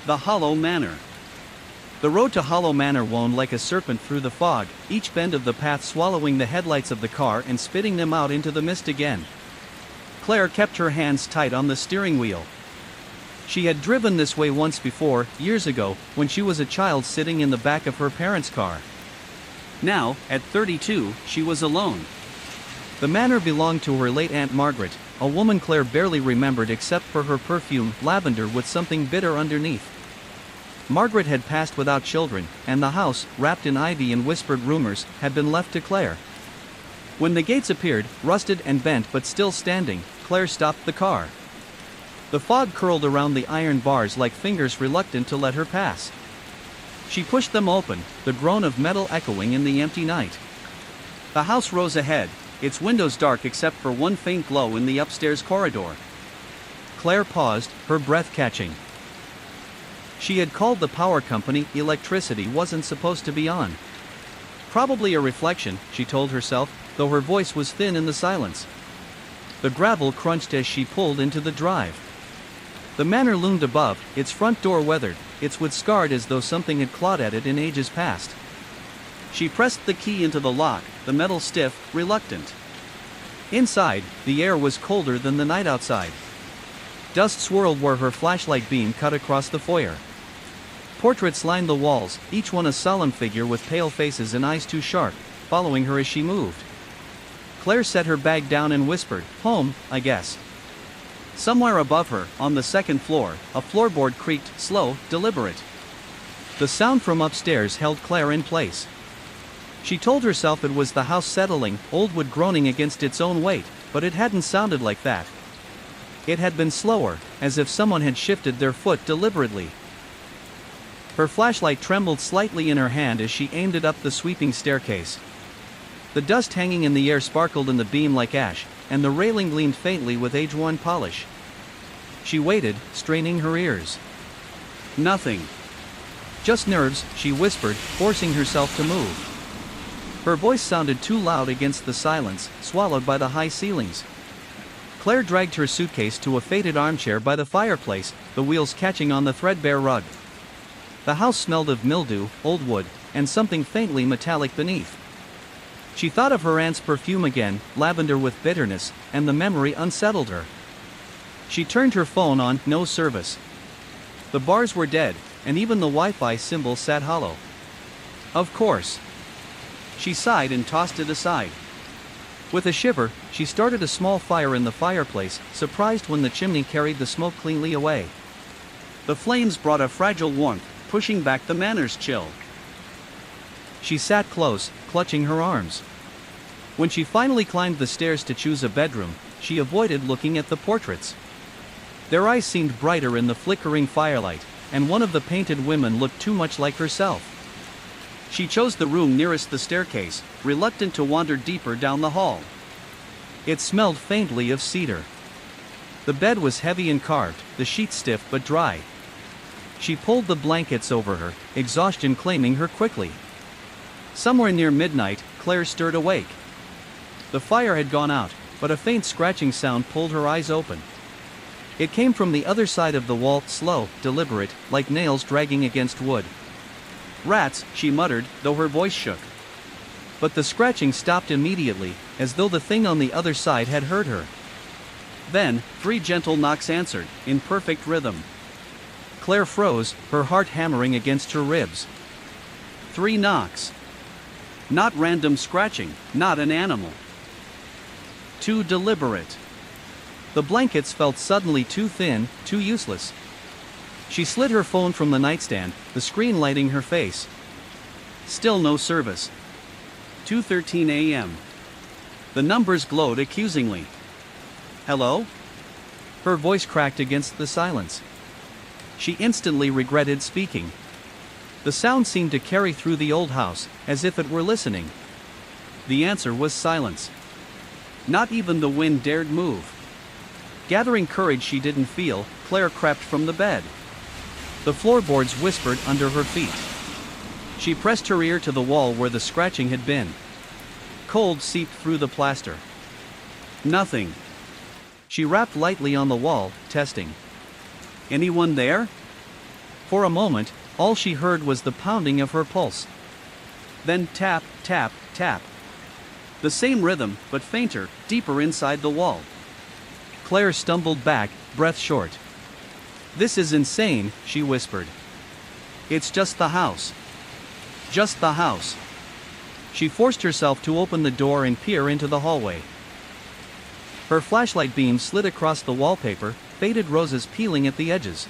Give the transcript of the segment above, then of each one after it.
The Hollow Manor. The road to Hollow Manor wound like a serpent through the fog, each bend of the path swallowing the headlights of the car and spitting them out into the mist again. Claire kept her hands tight on the steering wheel. She had driven this way once before, years ago, when she was a child sitting in the back of her parents' car. Now, at 32, she was alone. The manor belonged to her late Aunt Margaret, a woman Claire barely remembered except for her perfume, lavender with something bitter underneath. Margaret had passed without children, and the house, wrapped in ivy and whispered rumors, had been left to Claire. When the gates appeared, rusted and bent but still standing, Claire stopped the car. The fog curled around the iron bars like fingers reluctant to let her pass. She pushed them open, the groan of metal echoing in the empty night. The house rose ahead, its windows dark except for one faint glow in the upstairs corridor. Claire paused, her breath catching. She had called the power company, electricity wasn't supposed to be on. Probably a reflection, she told herself, though her voice was thin in the silence. The gravel crunched as she pulled into the drive. The manor loomed above, its front door weathered, its wood scarred as though something had clawed at it in ages past. She pressed the key into the lock, the metal stiff, reluctant. Inside, the air was colder than the night outside. Dust swirled where her flashlight beam cut across the foyer. Portraits lined the walls, each one a solemn figure with pale faces and eyes too sharp, following her as she moved. Claire set her bag down and whispered, "Home, I guess." Somewhere above her, on the second floor, a floorboard creaked, slow, deliberate. The sound from upstairs held Claire in place. She told herself it was the house settling, old wood groaning against its own weight, but it hadn't sounded like that. It had been slower, as if someone had shifted their foot deliberately. Her flashlight trembled slightly in her hand as she aimed it up the sweeping staircase. The dust hanging in the air sparkled in the beam like ash, and the railing gleamed faintly with age-worn polish. She waited, straining her ears. Nothing. Just nerves, she whispered, forcing herself to move. Her voice sounded too loud against the silence, swallowed by the high ceilings. Claire dragged her suitcase to a faded armchair by the fireplace, the wheels catching on the threadbare rug. The house smelled of mildew, old wood, and something faintly metallic beneath. She thought of her aunt's perfume again, lavender with bitterness, and the memory unsettled her. She turned her phone on, no service. The bars were dead, and even the Wi-Fi symbol sat hollow. Of course. She sighed and tossed it aside. With a shiver, she started a small fire in the fireplace, surprised when the chimney carried the smoke cleanly away. The flames brought a fragile warmth, pushing back the manor's chill. She sat close, clutching her arms. When she finally climbed the stairs to choose a bedroom, she avoided looking at the portraits. Their eyes seemed brighter in the flickering firelight, and one of the painted women looked too much like herself. She chose the room nearest the staircase, reluctant to wander deeper down the hall. It smelled faintly of cedar. The bed was heavy and carved, the sheets stiff but dry. She pulled the blankets over her, exhaustion claiming her quickly. Somewhere near midnight, Claire stirred awake. The fire had gone out, but a faint scratching sound pulled her eyes open. It came from the other side of the wall, slow, deliberate, like nails dragging against wood. "Rats," she muttered, though her voice shook. But the scratching stopped immediately, as though the thing on the other side had heard her. Then, 3 gentle knocks answered, in perfect rhythm. Claire froze, her heart hammering against her ribs. 3 knocks. Not random scratching, not an animal. Too deliberate. The blankets felt suddenly too thin, too useless. She slid her phone from the nightstand, the screen lighting her face. Still no service. 2:13 a.m. The numbers glowed accusingly. "Hello?" Her voice cracked against the silence. She instantly regretted speaking. The sound seemed to carry through the old house, as if it were listening. The answer was silence. Not even the wind dared move. Gathering courage she didn't feel, Claire crept from the bed. The floorboards whispered under her feet. She pressed her ear to the wall where the scratching had been. Cold seeped through the plaster. Nothing. She rapped lightly on the wall, testing. "Anyone there?" For a moment, all she heard was the pounding of her pulse. Then tap, tap, tap. The same rhythm, but fainter, deeper inside the wall. Claire stumbled back, breath short. "This is insane," she whispered. "It's just the house. Just the house." She forced herself to open the door and peer into the hallway. Her flashlight beam slid across the wallpaper, faded roses peeling at the edges.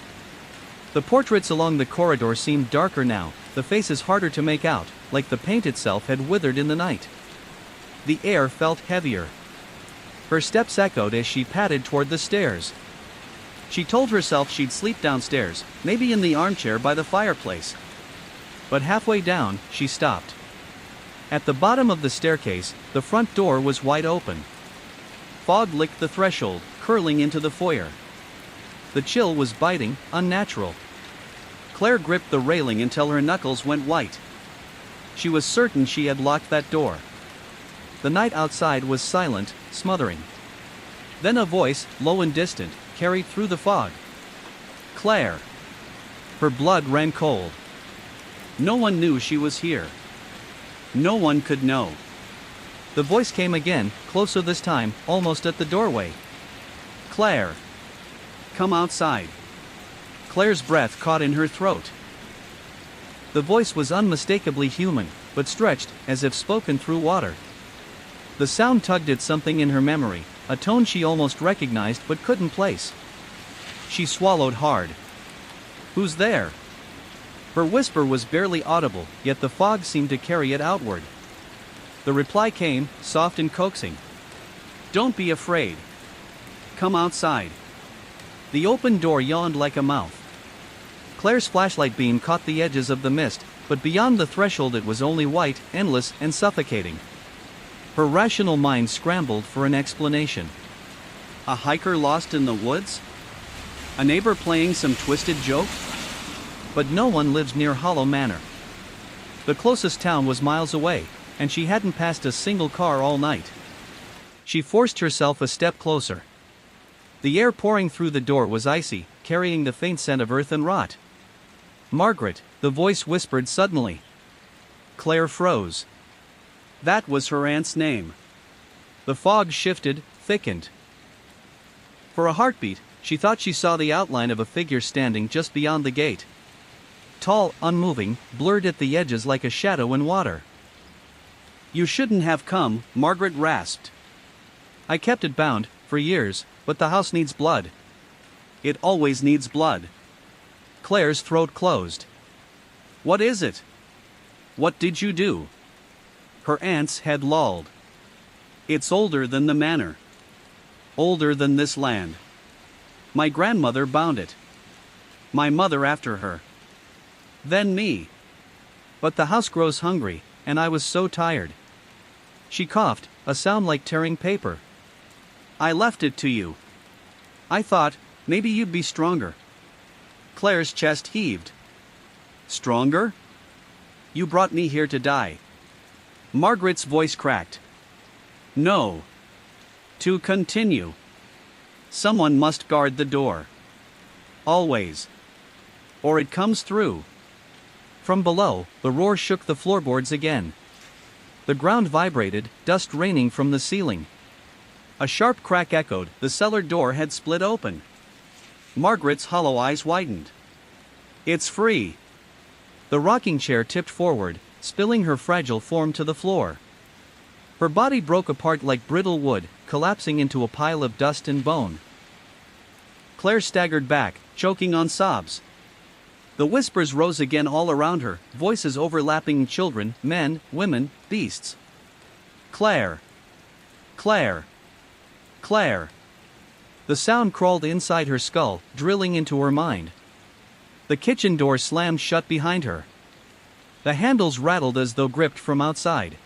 The portraits along the corridor seemed darker now, the faces harder to make out, like the paint itself had withered in the night. The air felt heavier. Her steps echoed as she padded toward the stairs. She told herself she'd sleep downstairs, maybe in the armchair by the fireplace. But halfway down, she stopped. At the bottom of the staircase, the front door was wide open. Fog licked the threshold, curling into the foyer. The chill was biting, unnatural. Claire gripped the railing until her knuckles went white. She was certain she had locked that door. The night outside was silent, smothering. Then a voice, low and distant, carried through the fog. "Claire." Her blood ran cold. No one knew she was here. No one could know. The voice came again, closer this time, almost at the doorway. "Claire. Come outside." Claire's breath caught in her throat. The voice was unmistakably human, but stretched, as if spoken through water. The sound tugged at something in her memory, a tone she almost recognized but couldn't place. She swallowed hard. "Who's there?" Her whisper was barely audible, yet the fog seemed to carry it outward. The reply came, soft and coaxing. "Don't be afraid. Come outside." The open door yawned like a mouth. Claire's flashlight beam caught the edges of the mist, but beyond the threshold it was only white, endless, and suffocating. Her rational mind scrambled for an explanation. A hiker lost in the woods? A neighbor playing some twisted joke? But no one lives near Hollow Manor. The closest town was miles away, and she hadn't passed a single car all night. She forced herself a step closer. The air pouring through the door was icy, carrying the faint scent of earth and rot. "Margaret," the voice whispered suddenly. Claire froze. That was her aunt's name. The fog shifted, thickened. For a heartbeat, she thought she saw the outline of a figure standing just beyond the gate. Tall, unmoving, blurred at the edges like a shadow in water. "You shouldn't have come," Margaret rasped. "I kept it bound, for years, but the house needs blood." "It always needs blood." Claire's throat closed. "What is it? What did you do?" Her aunt's head lolled. "It's older than the manor. Older than this land. My grandmother bound it. My mother after her. Then me. But the house grows hungry, and I was so tired." She coughed, a sound like tearing paper. "I left it to you. I thought, maybe you'd be stronger." Claire's chest heaved. "Stronger? You brought me here to die." Margaret's voice cracked. "No. To continue. Someone must guard the door. Always. Or it comes through." From below, the roar shook the floorboards again. The ground vibrated, dust raining from the ceiling. A sharp crack echoed, the cellar door had split open. Margaret's hollow eyes widened. "It's free." The rocking chair tipped forward, spilling her fragile form to the floor. Her body broke apart like brittle wood, collapsing into a pile of dust and bone. Claire staggered back, choking on sobs. The whispers rose again all around her, voices overlapping: children, men, women, beasts. "Claire. Claire. Claire." The sound crawled inside her skull, drilling into her mind. The kitchen door slammed shut behind her. The handles rattled as though gripped from outside.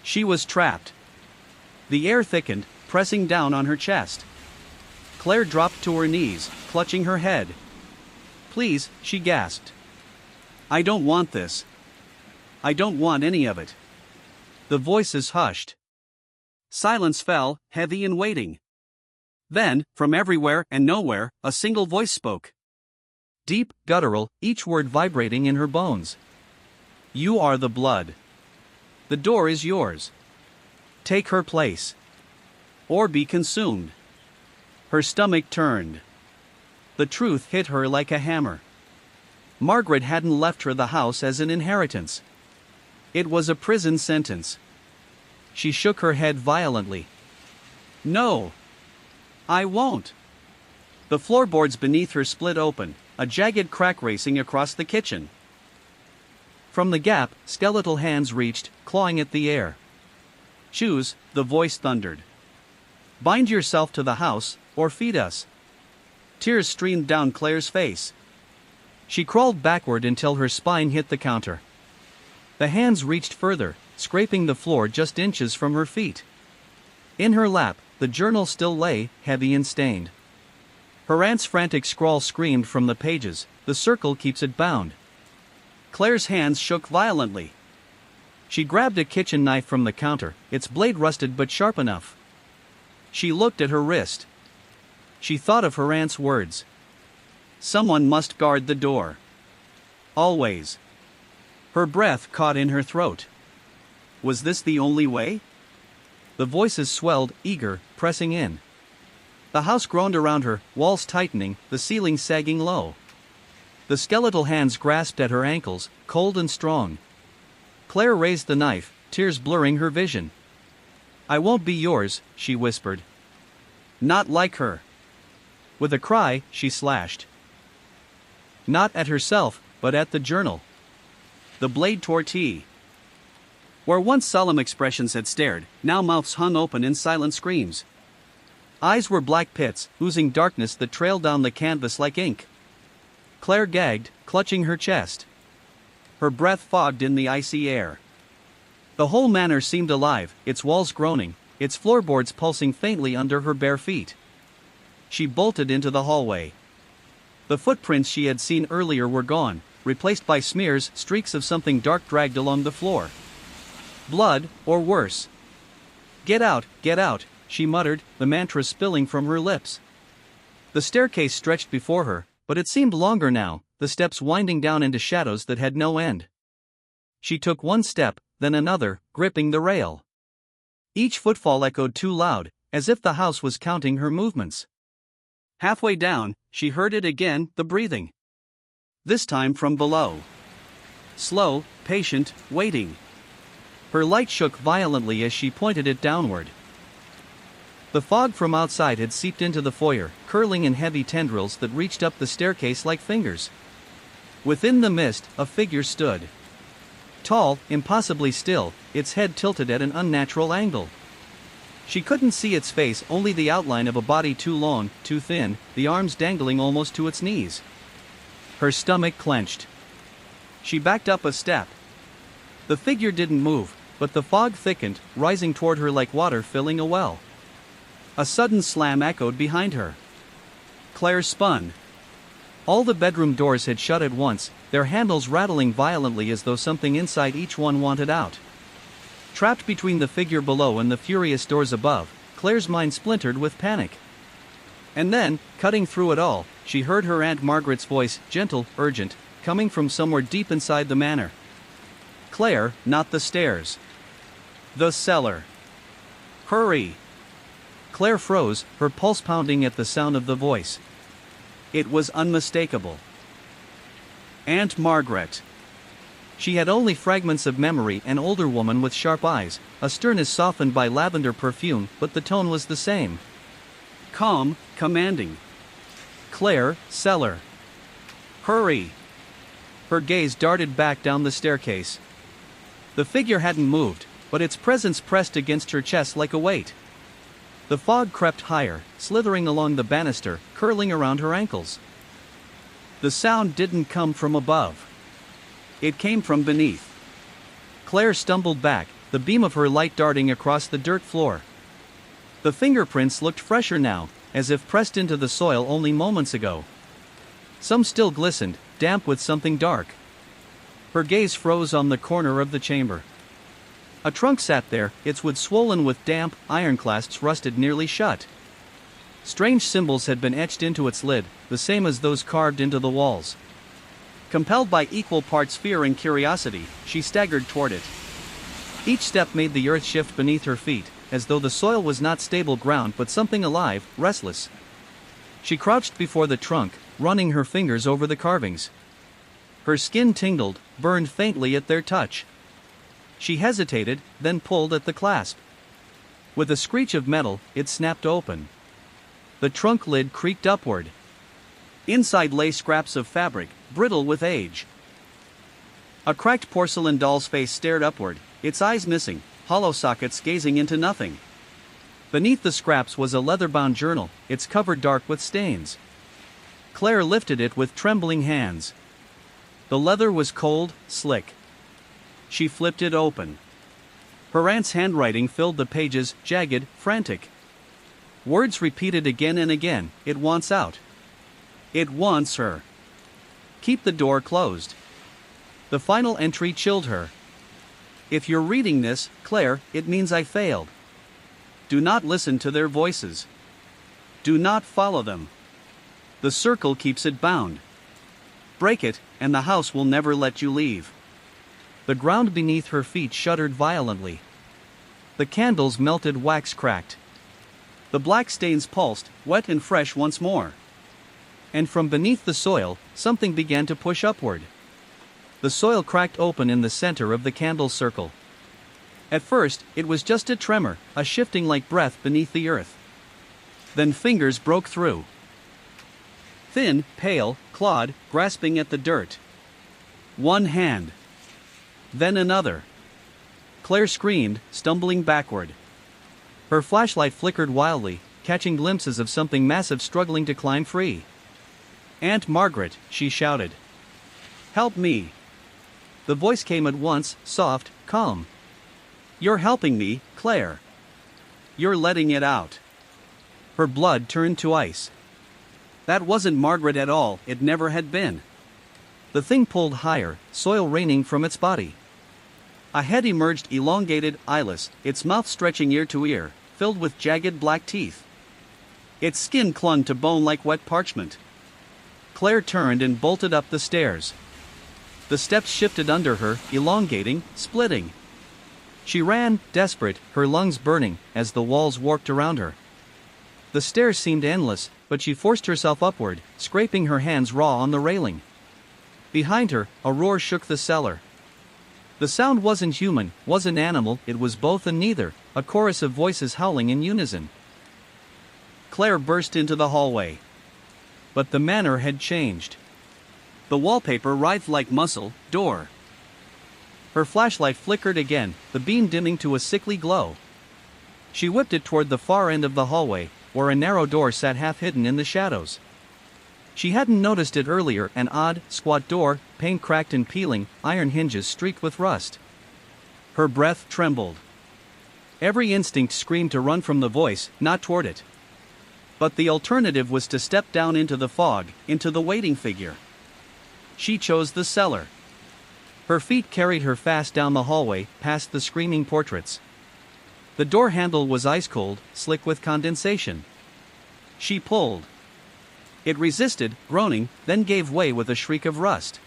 She was trapped. The air thickened, pressing down on her chest. Claire dropped to her knees, clutching her head. "Please," she gasped. "I don't want this. I don't want any of it." The voices hushed. Silence fell, heavy and waiting. Then, from everywhere and nowhere, a single voice spoke. Deep, guttural, each word vibrating in her bones. You are the blood. The door is yours. Take her place. Or be consumed. Her stomach turned. The truth hit her like a hammer. Margaret hadn't left her the house as an inheritance. It was a prison sentence. She shook her head violently. No. I won't. The floorboards beneath her split open, a jagged crack racing across the kitchen. From the gap, skeletal hands reached, clawing at the air. Choose, the voice thundered. Bind yourself to the house, or feed us. Tears streamed down Claire's face. She crawled backward until her spine hit the counter. The hands reached further, scraping the floor just inches from her feet. In her lap, the journal still lay, heavy and stained. Her aunt's frantic scrawl screamed from the pages, "The circle keeps it bound." Claire's hands shook violently. She grabbed a kitchen knife from the counter, its blade rusted but sharp enough. She looked at her wrist. She thought of her aunt's words. Someone must guard the door. Always. Her breath caught in her throat. Was this the only way? The voices swelled, eager, pressing in. The house groaned around her, walls tightening, the ceiling sagging low. The skeletal hands grasped at her ankles, cold and strong. Claire raised the knife, tears blurring her vision. I won't be yours, she whispered. Not like her. With a cry, she slashed. Not at herself, but at the journal. The blade tore tea. Where once solemn expressions had stared, now mouths hung open in silent screams. Eyes were black pits, oozing darkness that trailed down the canvas like ink. Claire gagged, clutching her chest. Her breath fogged in the icy air. The whole manor seemed alive, its walls groaning, its floorboards pulsing faintly under her bare feet. She bolted into the hallway. The footprints she had seen earlier were gone, replaced by smears, streaks of something dark dragged along the floor. Blood, or worse. Get out, she muttered, the mantra spilling from her lips. The staircase stretched before her, but it seemed longer now, the steps winding down into shadows that had no end. She took one step, then another, gripping the rail. Each footfall echoed too loud, as if the house was counting her movements. Halfway down, she heard it again, the breathing. This time from below. Slow, patient, waiting. Her light shook violently as she pointed it downward. The fog from outside had seeped into the foyer, curling in heavy tendrils that reached up the staircase like fingers. Within the mist, a figure stood. Tall, impossibly still, its head tilted at an unnatural angle. She couldn't see its face, only the outline of a body too long, too thin, the arms dangling almost to its knees. Her stomach clenched. She backed up a step. The figure didn't move, but the fog thickened, rising toward her like water filling a well. A sudden slam echoed behind her. Claire spun. All the bedroom doors had shut at once, their handles rattling violently as though something inside each one wanted out. Trapped between the figure below and the furious doors above, Claire's mind splintered with panic. And then, cutting through it all, she heard her Aunt Margaret's voice, gentle, urgent, coming from somewhere deep inside the manor. Claire, not the stairs. The cellar. Hurry! Claire froze, her pulse pounding at the sound of the voice. It was unmistakable. Aunt Margaret. She had only fragments of memory, an older woman with sharp eyes, a sternness softened by lavender perfume, but the tone was the same. Calm, commanding. Claire, cellar. Hurry! Her gaze darted back down the staircase. The figure hadn't moved, but its presence pressed against her chest like a weight. The fog crept higher, slithering along the banister, curling around her ankles. The sound didn't come from above. It came from beneath. Claire stumbled back, the beam of her light darting across the dirt floor. The fingerprints looked fresher now, as if pressed into the soil only moments ago. Some still glistened, damp with something dark. Her gaze froze on the corner of the chamber. A trunk sat there, its wood swollen with damp, iron clasps rusted nearly shut. Strange symbols had been etched into its lid, the same as those carved into the walls. Compelled by equal parts fear and curiosity, she staggered toward it. Each step made the earth shift beneath her feet, as though the soil was not stable ground but something alive, restless. She crouched before the trunk, running her fingers over the carvings. Her skin tingled, burned faintly at their touch. She hesitated, then pulled at the clasp. With a screech of metal, it snapped open. The trunk lid creaked upward. Inside lay scraps of fabric, brittle with age. A cracked porcelain doll's face stared upward, its eyes missing, hollow sockets gazing into nothing. Beneath the scraps was a leather-bound journal, its cover dark with stains. Claire lifted it with trembling hands. The leather was cold, slick. She flipped it open. Her aunt's handwriting filled the pages, jagged, frantic. Words repeated again and again, "It wants out. It wants her. Keep the door closed." The final entry chilled her. "If you're reading this, Claire, it means I failed. Do not listen to their voices. Do not follow them. The circle keeps it bound. Break it, and the house will never let you leave." The ground beneath her feet shuddered violently. The candles melted, wax cracked. The black stains pulsed, wet and fresh once more. And from beneath the soil, something began to push upward. The soil cracked open in the center of the candle circle. At first, it was just a tremor, a shifting like breath beneath the earth. Then fingers broke through. Thin, pale, clawed, grasping at the dirt. One hand. Then another. Claire screamed, stumbling backward. Her flashlight flickered wildly, catching glimpses of something massive struggling to climb free. "Aunt Margaret," she shouted. "Help me." The voice came at once, soft, calm. "You're helping me, Claire. You're letting it out." Her blood turned to ice. That wasn't Margaret at all, it never had been. The thing pulled higher, soil raining from its body. A head emerged, elongated, eyeless, its mouth stretching ear to ear, filled with jagged black teeth. Its skin clung to bone like wet parchment. Claire turned and bolted up the stairs. The steps shifted under her, elongating, splitting. She ran, desperate, her lungs burning, as the walls warped around her. The stairs seemed endless, but she forced herself upward, scraping her hands raw on the railing. Behind her, a roar shook the cellar. The sound wasn't human, wasn't animal, it was both and neither, a chorus of voices howling in unison. Claire burst into the hallway. But the manner had changed. The wallpaper writhed like muscle, door. Her flashlight flickered again, the beam dimming to a sickly glow. She whipped it toward the far end of the hallway, where a narrow door sat half hidden in the shadows. She hadn't noticed it earlier, an odd, squat door, pane cracked and peeling, iron hinges streaked with rust. Her breath trembled. Every instinct screamed to run from the voice, not toward it. But the alternative was to step down into the fog, into the waiting figure. She chose the cellar. Her feet carried her fast down the hallway, past the screaming portraits. The door handle was ice-cold, slick with condensation. She pulled. It resisted, groaning, then gave way with a shriek of rust.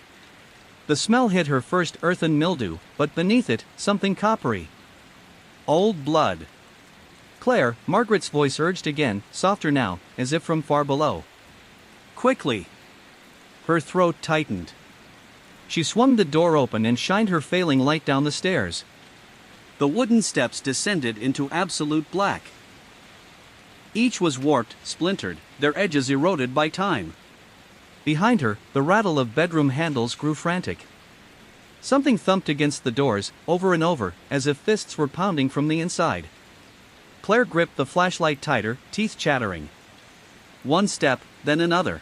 The smell hit her first, earth and mildew, but beneath it, something coppery. Old blood. "Claire," Margaret's voice urged again, softer now, as if from far below. "Quickly." Her throat tightened. She swung the door open and shined her failing light down the stairs. The wooden steps descended into absolute black. Each was warped, splintered, their edges eroded by time. Behind her, the rattle of bedroom handles grew frantic. Something thumped against the doors, over and over, as if fists were pounding from the inside. Claire gripped the flashlight tighter, teeth chattering. One step, then another.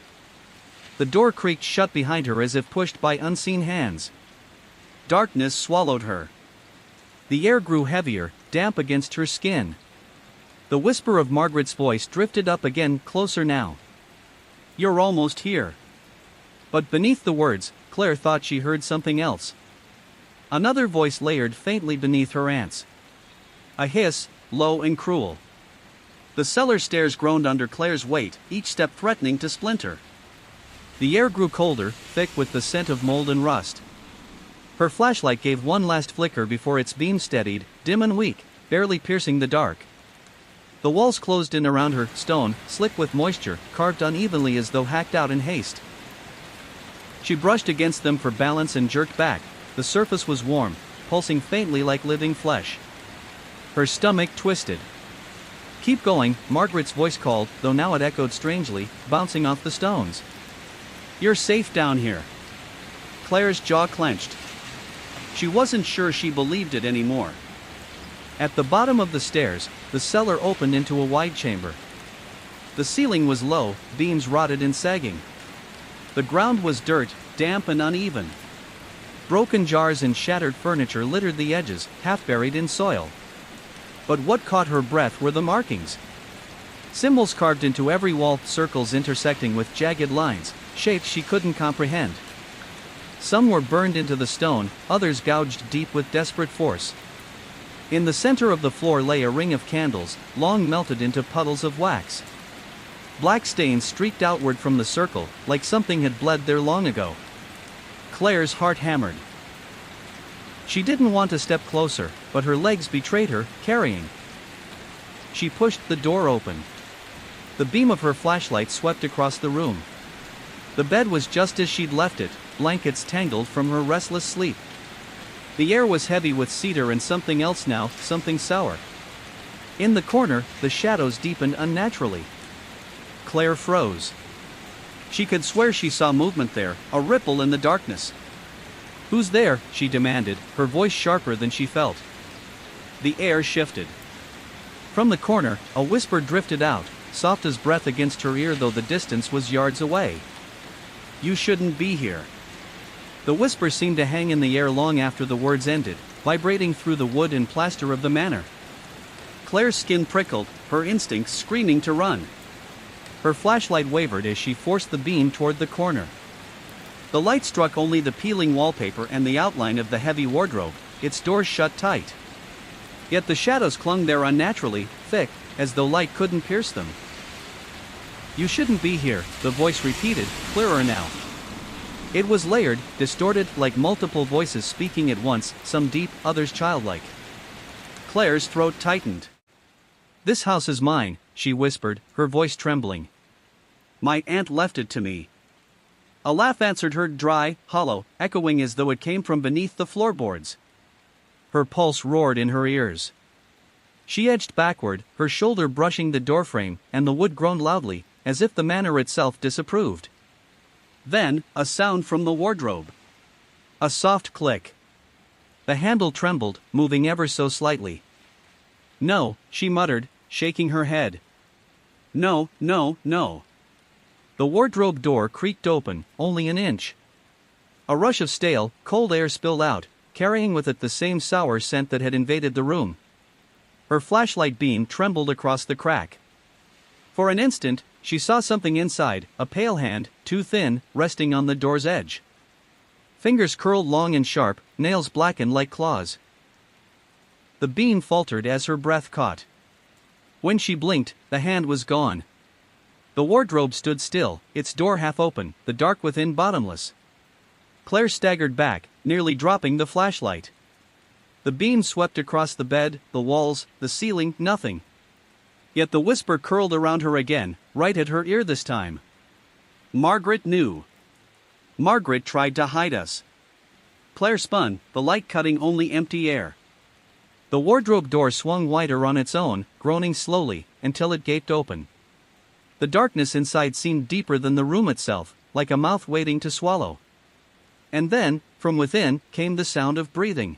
The door creaked shut behind her as if pushed by unseen hands. Darkness swallowed her. The air grew heavier, damp against her skin. The whisper of Margaret's voice drifted up again, closer now. "You're almost here." But beneath the words, Claire thought she heard something else. Another voice layered faintly beneath her aunt's. A hiss, low and cruel. The cellar stairs groaned under Claire's weight, each step threatening to splinter. The air grew colder, thick with the scent of mold and rust. Her flashlight gave one last flicker before its beam steadied, dim and weak, barely piercing the dark. The walls closed in around her, stone, slick with moisture, carved unevenly as though hacked out in haste. She brushed against them for balance and jerked back. The surface was warm, pulsing faintly like living flesh. Her stomach twisted. "Keep going," Margaret's voice called, though now it echoed strangely, bouncing off the stones. "You're safe down here." Claire's jaw clenched. She wasn't sure she believed it anymore. At the bottom of the stairs, the cellar opened into a wide chamber. The ceiling was low, beams rotted and sagging. The ground was dirt, damp and uneven. Broken jars and shattered furniture littered the edges, half buried in soil. But what caught her breath were the markings. Symbols carved into every wall, circles intersecting with jagged lines, shapes she couldn't comprehend. Some were burned into the stone, others gouged deep with desperate force. In the center of the floor lay a ring of candles, long melted into puddles of wax. Black stains streaked outward from the circle, like something had bled there long ago. Claire's heart hammered. She didn't want to step closer, but her legs betrayed her, carrying. She pushed the door open. The beam of her flashlight swept across the room. The bed was just as she'd left it, blankets tangled from her restless sleep. The air was heavy with cedar and something else now, something sour. In the corner, the shadows deepened unnaturally. Claire froze. She could swear she saw movement there, a ripple in the darkness. "Who's there?" she demanded, her voice sharper than she felt. The air shifted. From the corner, a whisper drifted out, soft as breath against her ear though the distance was yards away. "You shouldn't be here." The whisper seemed to hang in the air long after the words ended, vibrating through the wood and plaster of the manor. Claire's skin prickled, her instincts screaming to run. Her flashlight wavered as she forced the beam toward the corner. The light struck only the peeling wallpaper and the outline of the heavy wardrobe, its doors shut tight. Yet the shadows clung there unnaturally, thick, as though light couldn't pierce them. "You shouldn't be here," the voice repeated, clearer now. It was layered, distorted, like multiple voices speaking at once, some deep, others childlike. Claire's throat tightened. "This house is mine," she whispered, her voice trembling. "My aunt left it to me." A laugh answered her, dry, hollow, echoing as though it came from beneath the floorboards. Her pulse roared in her ears. She edged backward, her shoulder brushing the doorframe, and the wood groaned loudly, as if the manor itself disapproved. Then, a sound from the wardrobe. A soft click. The handle trembled, moving ever so slightly. "No," she muttered, shaking her head. "No, no, no." The wardrobe door creaked open, only an inch. A rush of stale, cold air spilled out, carrying with it the same sour scent that had invaded the room. Her flashlight beam trembled across the crack. For an instant, she saw something inside, a pale hand, too thin, resting on the door's edge. Fingers curled long and sharp, nails blackened like claws. The beam faltered as her breath caught. When she blinked, the hand was gone. The wardrobe stood still, its door half open, the dark within bottomless. Claire staggered back, nearly dropping the flashlight. The beam swept across the bed, the walls, the ceiling, nothing. Yet the whisper curled around her again, right at her ear this time. "Margaret knew. Margaret tried to hide us." Claire spun, the light cutting only empty air. The wardrobe door swung wider on its own, groaning slowly, until it gaped open. The darkness inside seemed deeper than the room itself, like a mouth waiting to swallow. And then, from within, came the sound of breathing.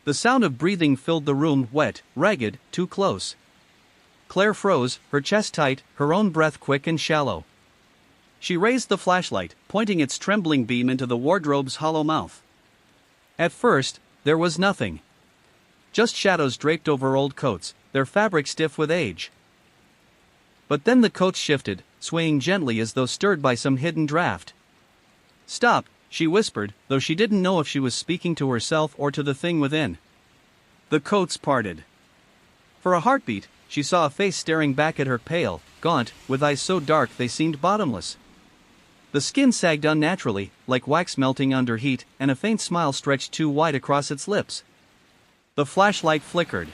The sound of breathing filled the room, wet, ragged, too close. Claire froze, her chest tight, her own breath quick and shallow. She raised the flashlight, pointing its trembling beam into the wardrobe's hollow mouth. At first, there was nothing. Just shadows draped over old coats, their fabric stiff with age. But then the coats shifted, swaying gently as though stirred by some hidden draft. "Stop," she whispered, though she didn't know if she was speaking to herself or to the thing within. The coats parted. For a heartbeat, she saw a face staring back at her, pale, gaunt, with eyes so dark they seemed bottomless. The skin sagged unnaturally, like wax melting under heat, and a faint smile stretched too wide across its lips. The flashlight flickered.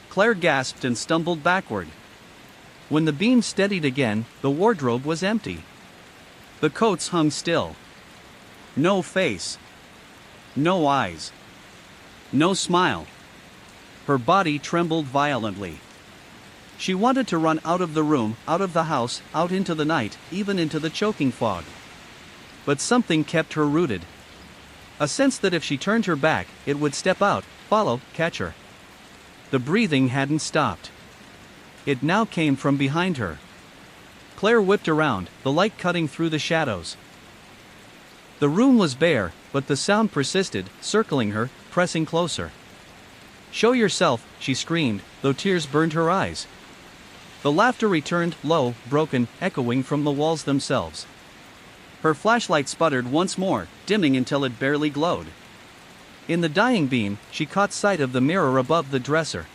Claire gasped and stumbled backward. When the beam steadied again, the wardrobe was empty. The coats hung still. No face. No eyes. No smile. Her body trembled violently. She wanted to run out of the room, out of the house, out into the night, even into the choking fog. But something kept her rooted. A sense that if she turned her back, it would step out, follow, catch her. The breathing hadn't stopped. It now came from behind her. Claire whipped around, the light cutting through the shadows. The room was bare, but the sound persisted, circling her, pressing closer. "Show yourself," she screamed, though tears burned her eyes. The laughter returned, low, broken, echoing from the walls themselves. Her flashlight sputtered once more, dimming until it barely glowed. In the dying beam, she caught sight of the mirror above the dresser.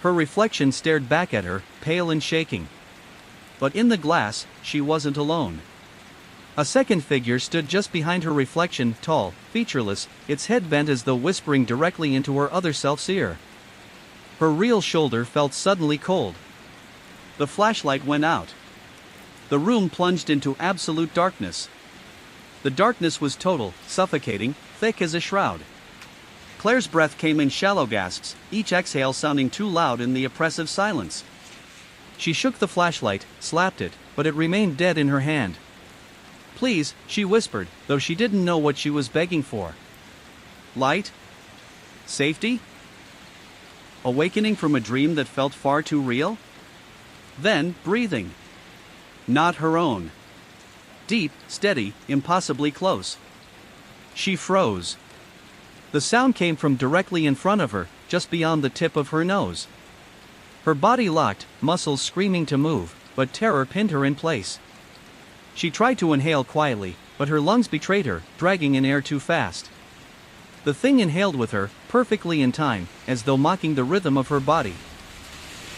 Her reflection stared back at her, pale and shaking. But in the glass, she wasn't alone. A second figure stood just behind her reflection, tall, featureless, its head bent as though whispering directly into her other self's ear. Her real shoulder felt suddenly cold. The flashlight went out. The room plunged into absolute darkness. The darkness was total, suffocating, thick as a shroud. Claire's breath came in shallow gasps, each exhale sounding too loud in the oppressive silence. She shook the flashlight, slapped it, but it remained dead in her hand. "Please," she whispered, though she didn't know what she was begging for. Light? Safety? Awakening from a dream that felt far too real? Then, breathing. Not her own. Deep, steady, impossibly close. She froze. The sound came from directly in front of her, just beyond the tip of her nose. Her body locked, muscles screaming to move, but terror pinned her in place. She tried to inhale quietly, but her lungs betrayed her, dragging in air too fast. The thing inhaled with her, perfectly in time, as though mocking the rhythm of her body.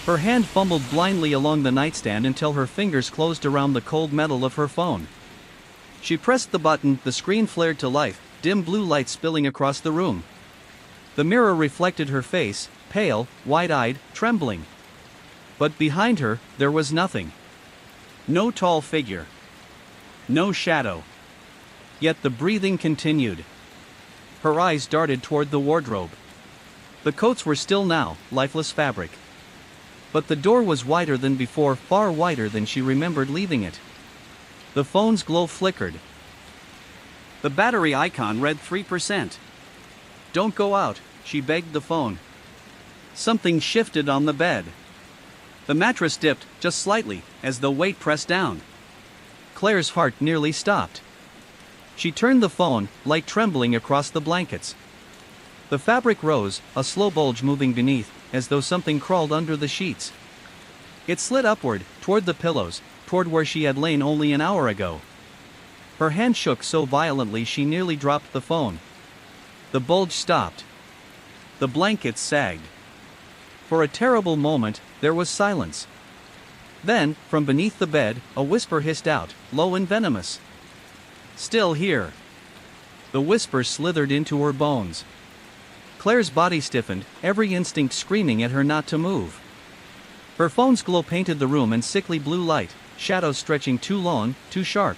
Her hand fumbled blindly along the nightstand until her fingers closed around the cold metal of her phone. She pressed the button, the screen flared to life, dim blue light spilling across the room. The mirror reflected her face, pale, wide-eyed, trembling. But behind her, there was nothing. No tall figure. No shadow. Yet the breathing continued. Her eyes darted toward the wardrobe. The coats were still now, lifeless fabric. But the door was wider than before, far wider than she remembered leaving it. The phone's glow flickered. The battery icon read 3%. "Don't go out," she begged the phone. Something shifted on the bed. The mattress dipped, just slightly, as though weight pressed down. Claire's heart nearly stopped. She turned the phone, light trembling across the blankets. The fabric rose, a slow bulge moving beneath, as though something crawled under the sheets. It slid upward, toward the pillows, toward where she had lain only an hour ago. Her hand shook so violently she nearly dropped the phone. The bulge stopped. The blankets sagged. For a terrible moment, there was silence. Then, from beneath the bed, a whisper hissed out, low and venomous. "Still here." The whisper slithered into her bones. Claire's body stiffened, every instinct screaming at her not to move. Her phone's glow painted the room in sickly blue light, shadows stretching too long, too sharp.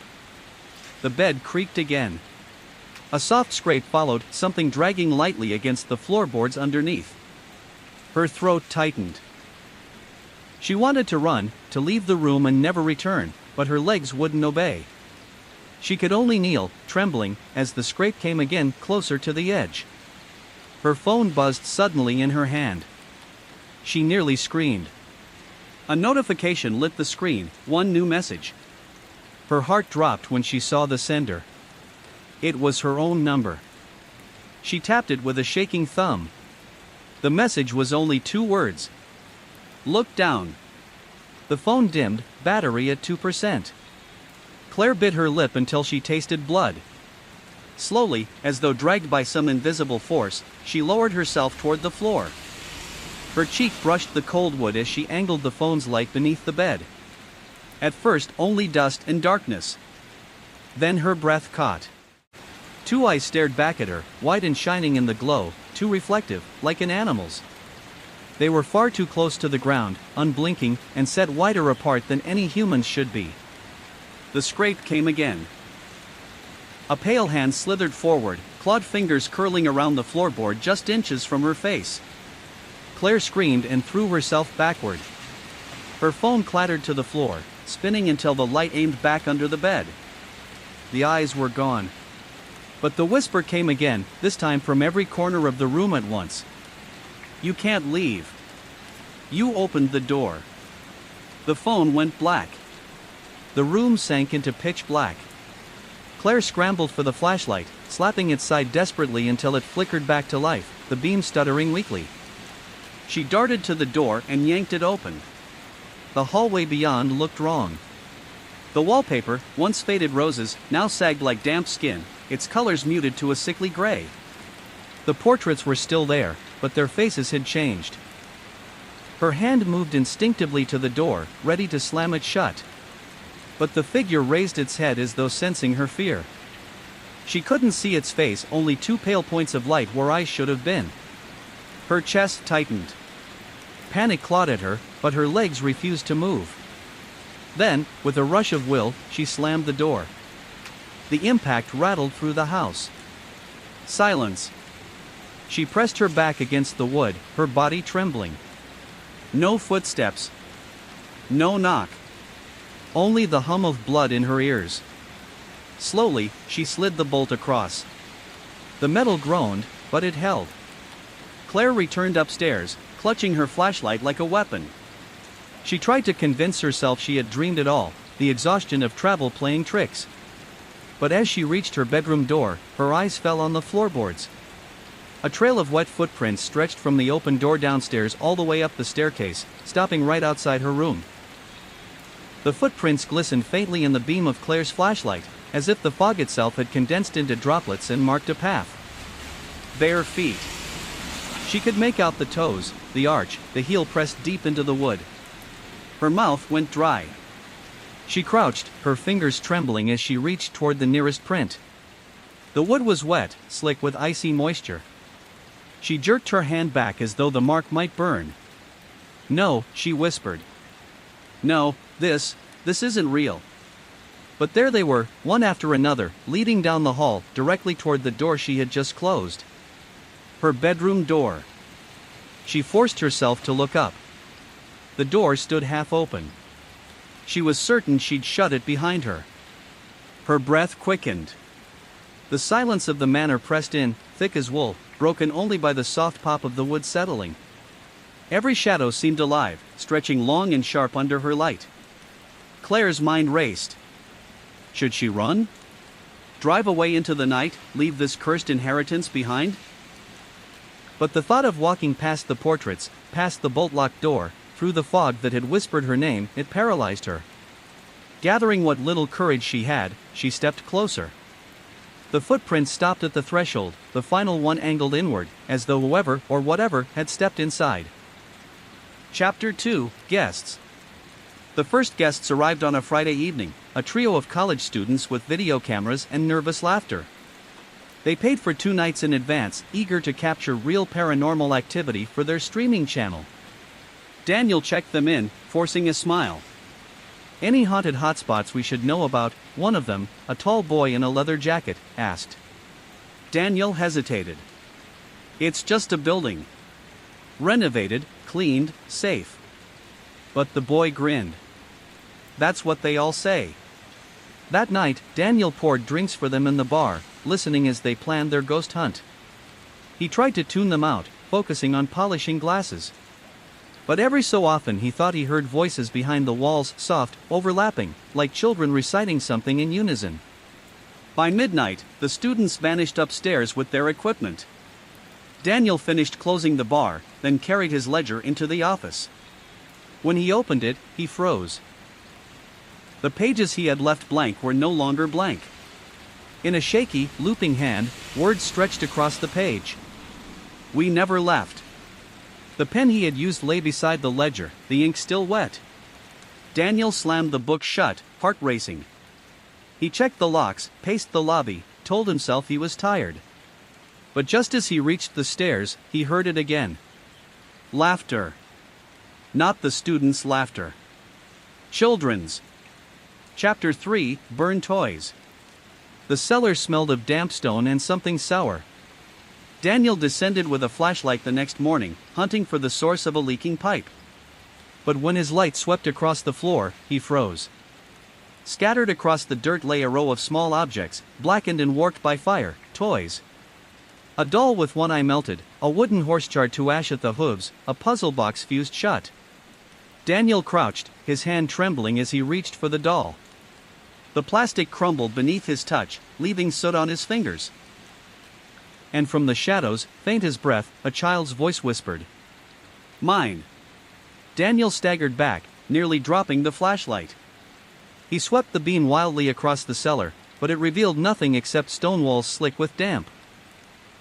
The bed creaked again. A soft scrape followed, something dragging lightly against the floorboards underneath. Her throat tightened. She wanted to run, to leave the room and never return, but her legs wouldn't obey. She could only kneel, trembling, as the scrape came again, closer to the edge. Her phone buzzed suddenly in her hand. She nearly screamed. A notification lit the screen, one new message. Her heart dropped when she saw the sender. It was her own number. She tapped it with a shaking thumb. The message was only 2 words. "Look down." The phone dimmed, battery at 2%. Claire bit her lip until she tasted blood. Slowly, as though dragged by some invisible force, she lowered herself toward the floor. Her cheek brushed the cold wood as she angled the phone's light beneath the bed. At first, only dust and darkness. Then her breath caught. Two eyes stared back at her, white and shining in the glow, too reflective, like an animal's. They were far too close to the ground, unblinking, and set wider apart than any humans should be. The scrape came again. A pale hand slithered forward, clawed fingers curling around the floorboard just inches from her face. Claire screamed and threw herself backward. Her phone clattered to the floor, spinning until the light aimed back under the bed. The eyes were gone. But the whisper came again, this time from every corner of the room at once. "You can't leave. You opened the door." The phone went black. The room sank into pitch black. Claire scrambled for the flashlight, slapping its side desperately until it flickered back to life, the beam stuttering weakly. She darted to the door and yanked it open. The hallway beyond looked wrong. The wallpaper, once faded roses, now sagged like damp skin, its colors muted to a sickly gray. The portraits were still there, but their faces had changed. Her hand moved instinctively to the door, ready to slam it shut. But the figure raised its head as though sensing her fear. She couldn't see its face, only two pale points of light where eyes should have been. Her chest tightened. Panic clawed at her, but her legs refused to move. Then, with a rush of will, she slammed the door. The impact rattled through the house. Silence. She pressed her back against the wood, her body trembling. No footsteps. No knock. Only the hum of blood in her ears. Slowly, she slid the bolt across. The metal groaned, but it held. Claire returned upstairs, clutching her flashlight like a weapon. She tried to convince herself she had dreamed it all, the exhaustion of travel playing tricks. But as she reached her bedroom door, her eyes fell on the floorboards. A trail of wet footprints stretched from the open door downstairs all the way up the staircase, stopping right outside her room. The footprints glistened faintly in the beam of Claire's flashlight, as if the fog itself had condensed into droplets and marked a path. Bare feet. She could make out the toes, the arch, the heel pressed deep into the wood. Her mouth went dry. She crouched, her fingers trembling as she reached toward the nearest print. The wood was wet, slick with icy moisture. She jerked her hand back as though the mark might burn. "No," she whispered. "No, this isn't real." But there they were, one after another, leading down the hall, directly toward the door she had just closed. Her bedroom door. She forced herself to look up. The door stood half open. She was certain she'd shut it behind her. Her breath quickened. The silence of the manor pressed in, thick as wool, broken only by the soft pop of the wood settling. Every shadow seemed alive, stretching long and sharp under her light. Claire's mind raced. Should she run? Drive away into the night, leave this cursed inheritance behind? But the thought of walking past the portraits, past the bolt-locked door, through the fog that had whispered her name, it paralyzed her. Gathering what little courage she had, she stepped closer. The footprints stopped at the threshold, the final one angled inward, as though whoever or whatever had stepped inside. Chapter 2, Guests. The first guests arrived on a Friday evening, a trio of college students with video cameras and nervous laughter. They paid for 2 nights in advance, eager to capture real paranormal activity for their streaming channel. Daniel checked them in, forcing a smile. "Any haunted hotspots we should know about?" one of them, a tall boy in a leather jacket, asked. Daniel hesitated. "It's just a building. Renovated, cleaned, safe." But the boy grinned. "That's what they all say." That night, Daniel poured drinks for them in the bar, listening as they planned their ghost hunt. He tried to tune them out, focusing on polishing glasses. But every so often he thought he heard voices behind the walls, soft, overlapping, like children reciting something in unison. By midnight, the students vanished upstairs with their equipment. Daniel finished closing the bar, then carried his ledger into the office. When he opened it, he froze. The pages he had left blank were no longer blank. In a shaky, looping hand, words stretched across the page. "We never left. The pen he had used lay beside the ledger, the ink still wet. Daniel slammed the book shut, heart racing. He checked the locks, paced the lobby, told himself he was tired. But just as he reached the stairs, he heard it again. Laughter. Not the students' laughter. Children's. Chapter 3, Burn Toys. The cellar smelled of damp stone and something sour. Daniel descended with a flashlight the next morning, hunting for the source of a leaking pipe. But when his light swept across the floor, he froze. Scattered across the dirt lay a row of small objects, blackened and warped by fire, toys. A doll with one eye melted, a wooden horse charred to ash at the hooves, a puzzle box fused shut. Daniel crouched, his hand trembling as he reached for the doll. The plastic crumbled beneath his touch, leaving soot on his fingers. And from the shadows, faint as breath, a child's voice whispered. "Mine." Daniel staggered back, nearly dropping the flashlight. He swept the beam wildly across the cellar, but it revealed nothing except stone walls slick with damp.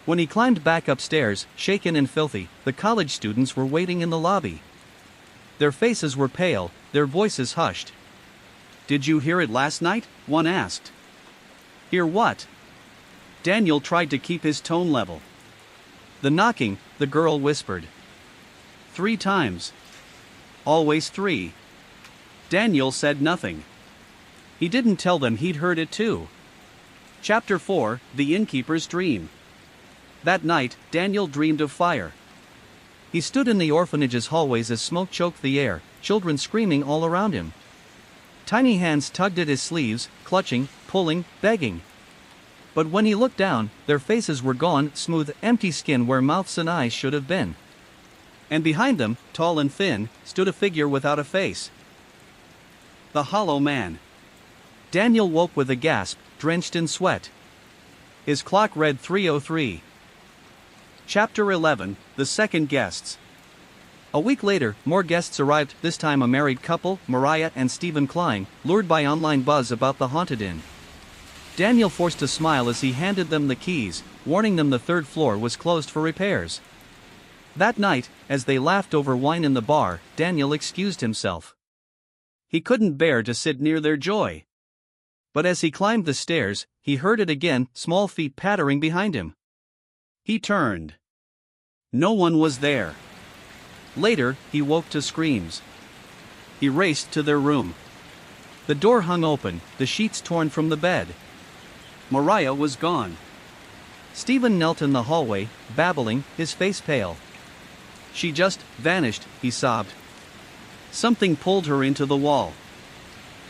When he climbed back upstairs, shaken and filthy, the college students were waiting in the lobby. Their faces were pale, their voices hushed. "Did you hear it last night?" one asked. "Hear what?" Daniel tried to keep his tone level. "The knocking," the girl whispered. 3 times. Always 3. Daniel said nothing. He didn't tell them he'd heard it too. Chapter 4, The Innkeeper's Dream. That night, Daniel dreamed of fire. He stood in the orphanage's hallways as smoke choked the air, children screaming all around him. Tiny hands tugged at his sleeves, clutching, pulling, begging. But when he looked down, their faces were gone, smooth, empty skin where mouths and eyes should have been. And behind them, tall and thin, stood a figure without a face. The Hollow Man. Daniel woke with a gasp, drenched in sweat. His clock read 3:03. Chapter 11, The Second Guests. A week later, more guests arrived, this time a married couple, Mariah and Stephen Klein, lured by online buzz about the haunted inn. Daniel forced a smile as he handed them the keys, warning them the 3rd floor was closed for repairs. That night, as they laughed over wine in the bar, Daniel excused himself. He couldn't bear to sit near their joy. But as he climbed the stairs, he heard it again, small feet pattering behind him. He turned. No one was there. Later, he woke to screams. He raced to their room. The door hung open, the sheets torn from the bed. Mariah was gone. Stephen knelt in the hallway, babbling, his face pale. "She just vanished," he sobbed. "Something pulled her into the wall.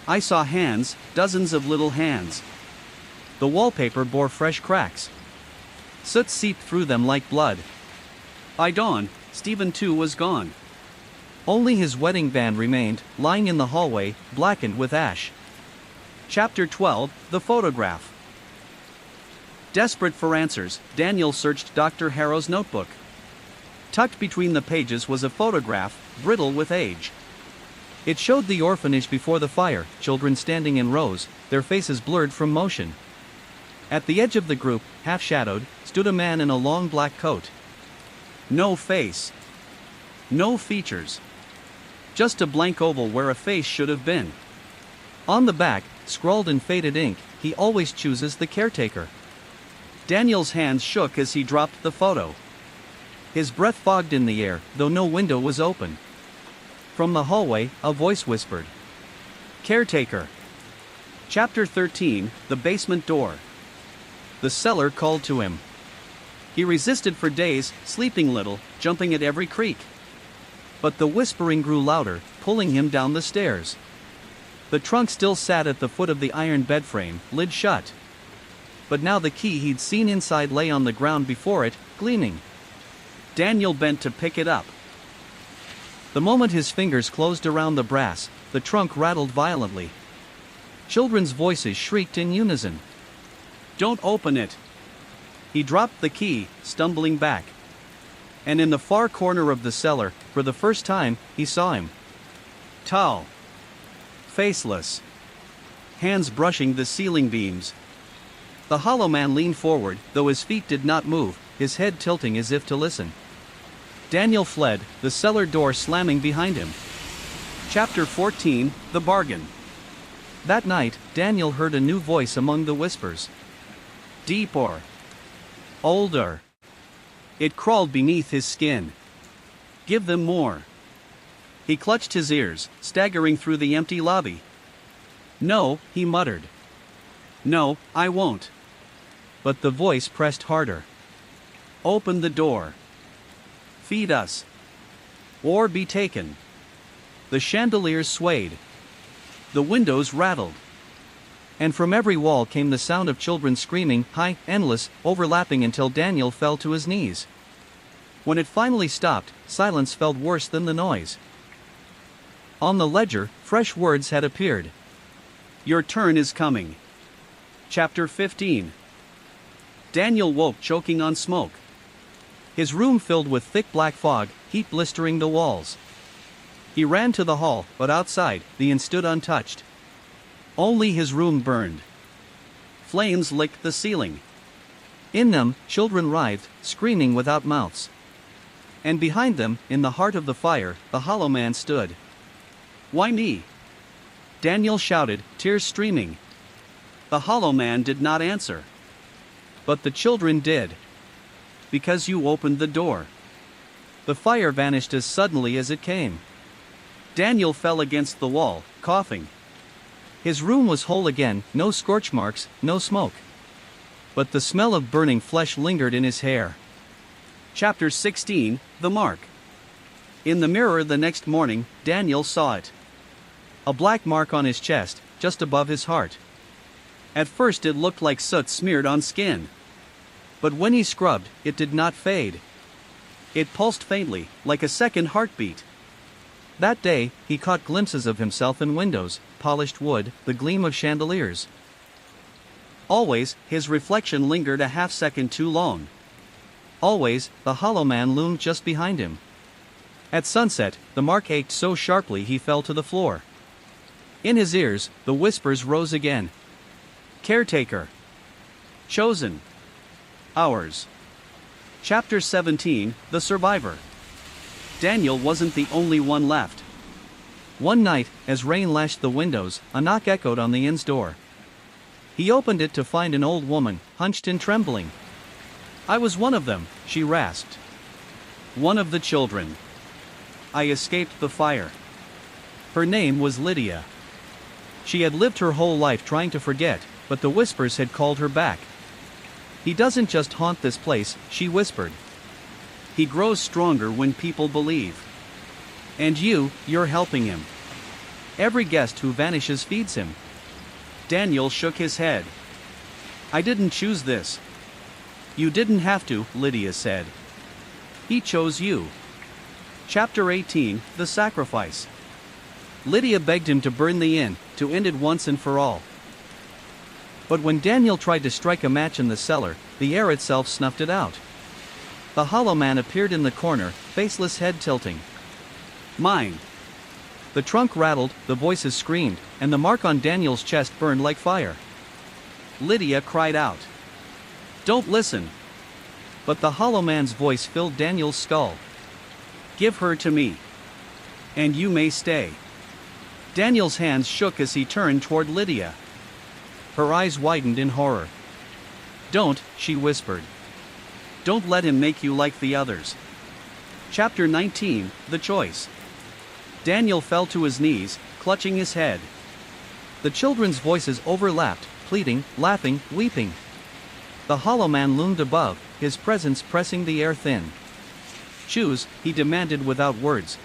I saw hands, dozens of little hands. The wallpaper bore fresh cracks. Soot seeped through them like blood." By dawn, Stephen too was gone. Only his wedding band remained, lying in the hallway, blackened with ash. Chapter 12, The Photograph. Desperate for answers, Daniel searched Dr. Harrow's notebook. Tucked between the pages was a photograph, brittle with age. It showed the orphanage before the fire, children standing in rows, their faces blurred from motion. At the edge of the group, half-shadowed, stood a man in a long black coat. No face. No features. Just a blank oval where a face should have been. On the back, scrawled in faded ink, "He always chooses the caretaker." Daniel's hands shook as he dropped the photo. His breath fogged in the air, though no window was open. From the hallway, a voice whispered. "Caretaker." Chapter 13, The Basement Door. The cellar called to him. He resisted for days, sleeping little, jumping at every creak. But the whispering grew louder, pulling him down the stairs. The trunk still sat at the foot of the iron bed frame, lid shut. But now the key he'd seen inside lay on the ground before it, gleaming. Daniel bent to pick it up. The moment his fingers closed around the brass, the trunk rattled violently. Children's voices shrieked in unison. "Don't open it!" He dropped the key, stumbling back. And in the far corner of the cellar, for the first time, he saw him. Tall. Faceless. Hands brushing the ceiling beams. The Hollow Man leaned forward, though his feet did not move, his head tilting as if to listen. Daniel fled, the cellar door slamming behind him. Chapter 14, The Bargain. That night, Daniel heard a new voice among the whispers. Deeper. Older. It crawled beneath his skin. Give them more. He clutched his ears, staggering through the empty lobby. No, he muttered. No, I won't. But the voice pressed harder. Open the door. Feed us. Or be taken. The chandeliers swayed. The windows rattled. And from every wall came the sound of children screaming, high, endless, overlapping until Daniel fell to his knees. When it finally stopped, silence felt worse than the noise. On the ledger, fresh words had appeared. Your turn is coming. Chapter 15. Daniel woke choking on smoke. His room filled with thick black fog, heat blistering the walls. He ran to the hall, but outside, the inn stood untouched. Only his room burned. Flames licked the ceiling. In them, children writhed, screaming without mouths. And behind them, in the heart of the fire, the hollow man stood. Why me? Daniel shouted, tears streaming. The hollow man did not answer. But the children did. Because you opened the door. The fire vanished as suddenly as it came. Daniel fell against the wall, coughing. His room was whole again, no scorch marks, no smoke. But the smell of burning flesh lingered in his hair. Chapter 16, The Mark. In the mirror the next morning, Daniel saw it. A black mark on his chest, just above his heart. At first it looked like soot smeared on skin. But when he scrubbed, it did not fade. It pulsed faintly, like a second heartbeat. That day, he caught glimpses of himself in windows, polished wood, the gleam of chandeliers. Always, his reflection lingered a half-second too long. Always, the hollow man loomed just behind him. At sunset, the mark ached so sharply he fell to the floor. In his ears, the whispers rose again. Caretaker. Chosen. Ours. Chapter 17, The Survivor. Daniel wasn't the only one left. One night, as rain lashed the windows, a knock echoed on the inn's door. He opened it to find an old woman, hunched and trembling. I was one of them, she rasped. One of the children. I escaped the fire. Her name was Lydia. She had lived her whole life trying to forget, but the whispers had called her back. He doesn't just haunt this place, she whispered. He grows stronger when people believe. And you're helping him. Every guest who vanishes feeds him. Daniel shook his head. I didn't choose this. You didn't have to, Lydia said. He chose you. Chapter 18, The Sacrifice. Lydia begged him to burn the inn, to end it once and for all. But when Daniel tried to strike a match in the cellar, the air itself snuffed it out. The hollow man appeared in the corner, faceless head tilting. Mine. The trunk rattled, the voices screamed, and the mark on Daniel's chest burned like fire. Lydia cried out. Don't listen. But the hollow man's voice filled Daniel's skull. Give her to me. And you may stay. Daniel's hands shook as he turned toward Lydia. Her eyes widened in horror. Don't, she whispered. Don't let him make you like the others. Chapter 19, The Choice. Daniel fell to his knees, clutching his head. The children's voices overlapped, pleading, laughing, weeping. The hollow man loomed above, his presence pressing the air thin. Choose, he demanded without words.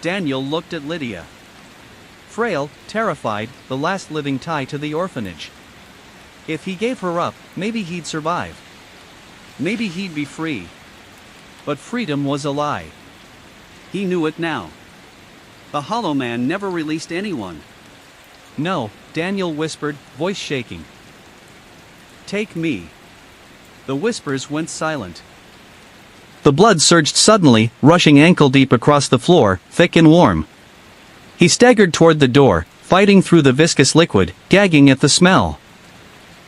Daniel looked at Lydia. Frail, terrified, the last living tie to the orphanage. If he gave her up, maybe he'd survive. Maybe he'd be free. But freedom was a lie. He knew it now. The hollow man never released anyone. No, Daniel whispered, voice shaking. Take me. The whispers went silent. The blood surged suddenly, rushing ankle-deep across the floor, thick and warm. He staggered toward the door, fighting through the viscous liquid, gagging at the smell.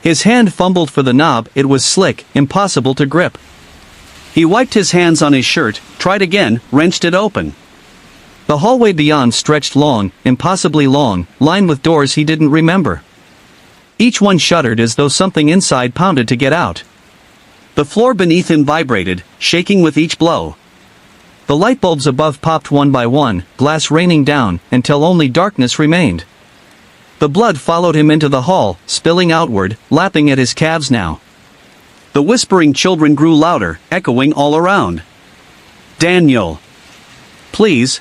His hand fumbled for the knob, it was slick, impossible to grip. He wiped his hands on his shirt, tried again, wrenched it open. The hallway beyond stretched long, impossibly long, lined with doors he didn't remember. Each one shuddered as though something inside pounded to get out. The floor beneath him vibrated, shaking with each blow. The light bulbs above popped one by one, glass raining down, until only darkness remained. The blood followed him into the hall, spilling outward, lapping at his calves now. The whispering children grew louder, echoing all around. Daniel. Please.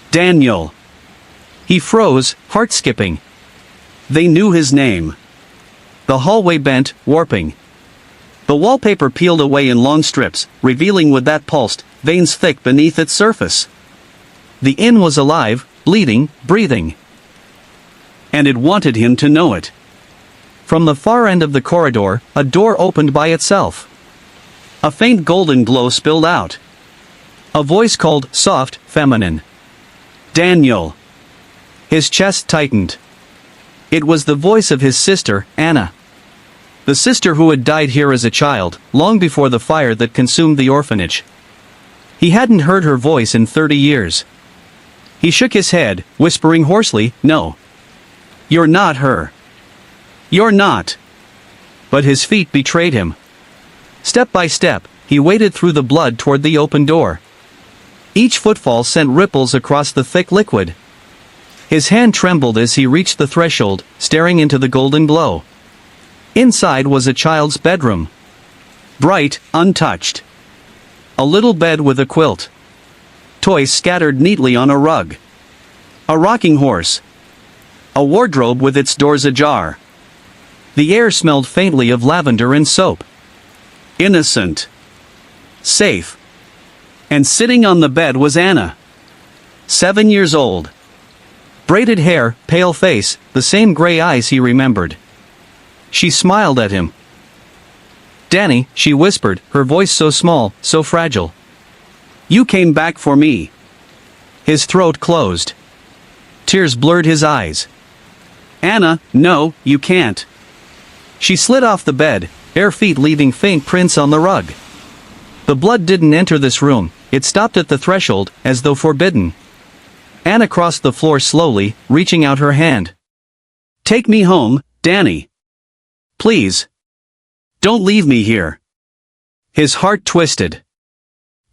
Daniel. He froze, heart skipping. They knew his name. The hallway bent, warping. The wallpaper peeled away in long strips, revealing with that pulsed, veins thick beneath its surface. The inn was alive, bleeding, breathing. And it wanted him to know it. From the far end of the corridor, a door opened by itself. A faint golden glow spilled out. A voice called, soft, feminine. Daniel. His chest tightened. It was the voice of his sister, Anna. The sister who had died here as a child, long before the fire that consumed the orphanage. He hadn't heard her voice in 30 years. He shook his head, whispering hoarsely, "No. You're not her. You're not." But his feet betrayed him. Step by step, he waded through the blood toward the open door. Each footfall sent ripples across the thick liquid. His hand trembled as he reached the threshold, staring into the golden glow. Inside was a child's bedroom. Bright, untouched. A little bed with a quilt. Toys scattered neatly on a rug. A rocking horse. A wardrobe with its doors ajar. The air smelled faintly of lavender and soap. Innocent. Safe. And sitting on the bed was Anna. 7 years old. Braided hair, pale face, the same gray eyes he remembered. She smiled at him. "Danny," she whispered, her voice so small, so fragile. "You came back for me." His throat closed. Tears blurred his eyes. "Anna, no, you can't." She slid off the bed, bare feet leaving faint prints on the rug. The blood didn't enter this room, it stopped at the threshold, as though forbidden. Anna crossed the floor slowly, reaching out her hand. "Take me home, Danny. Please. Don't leave me here." His heart twisted.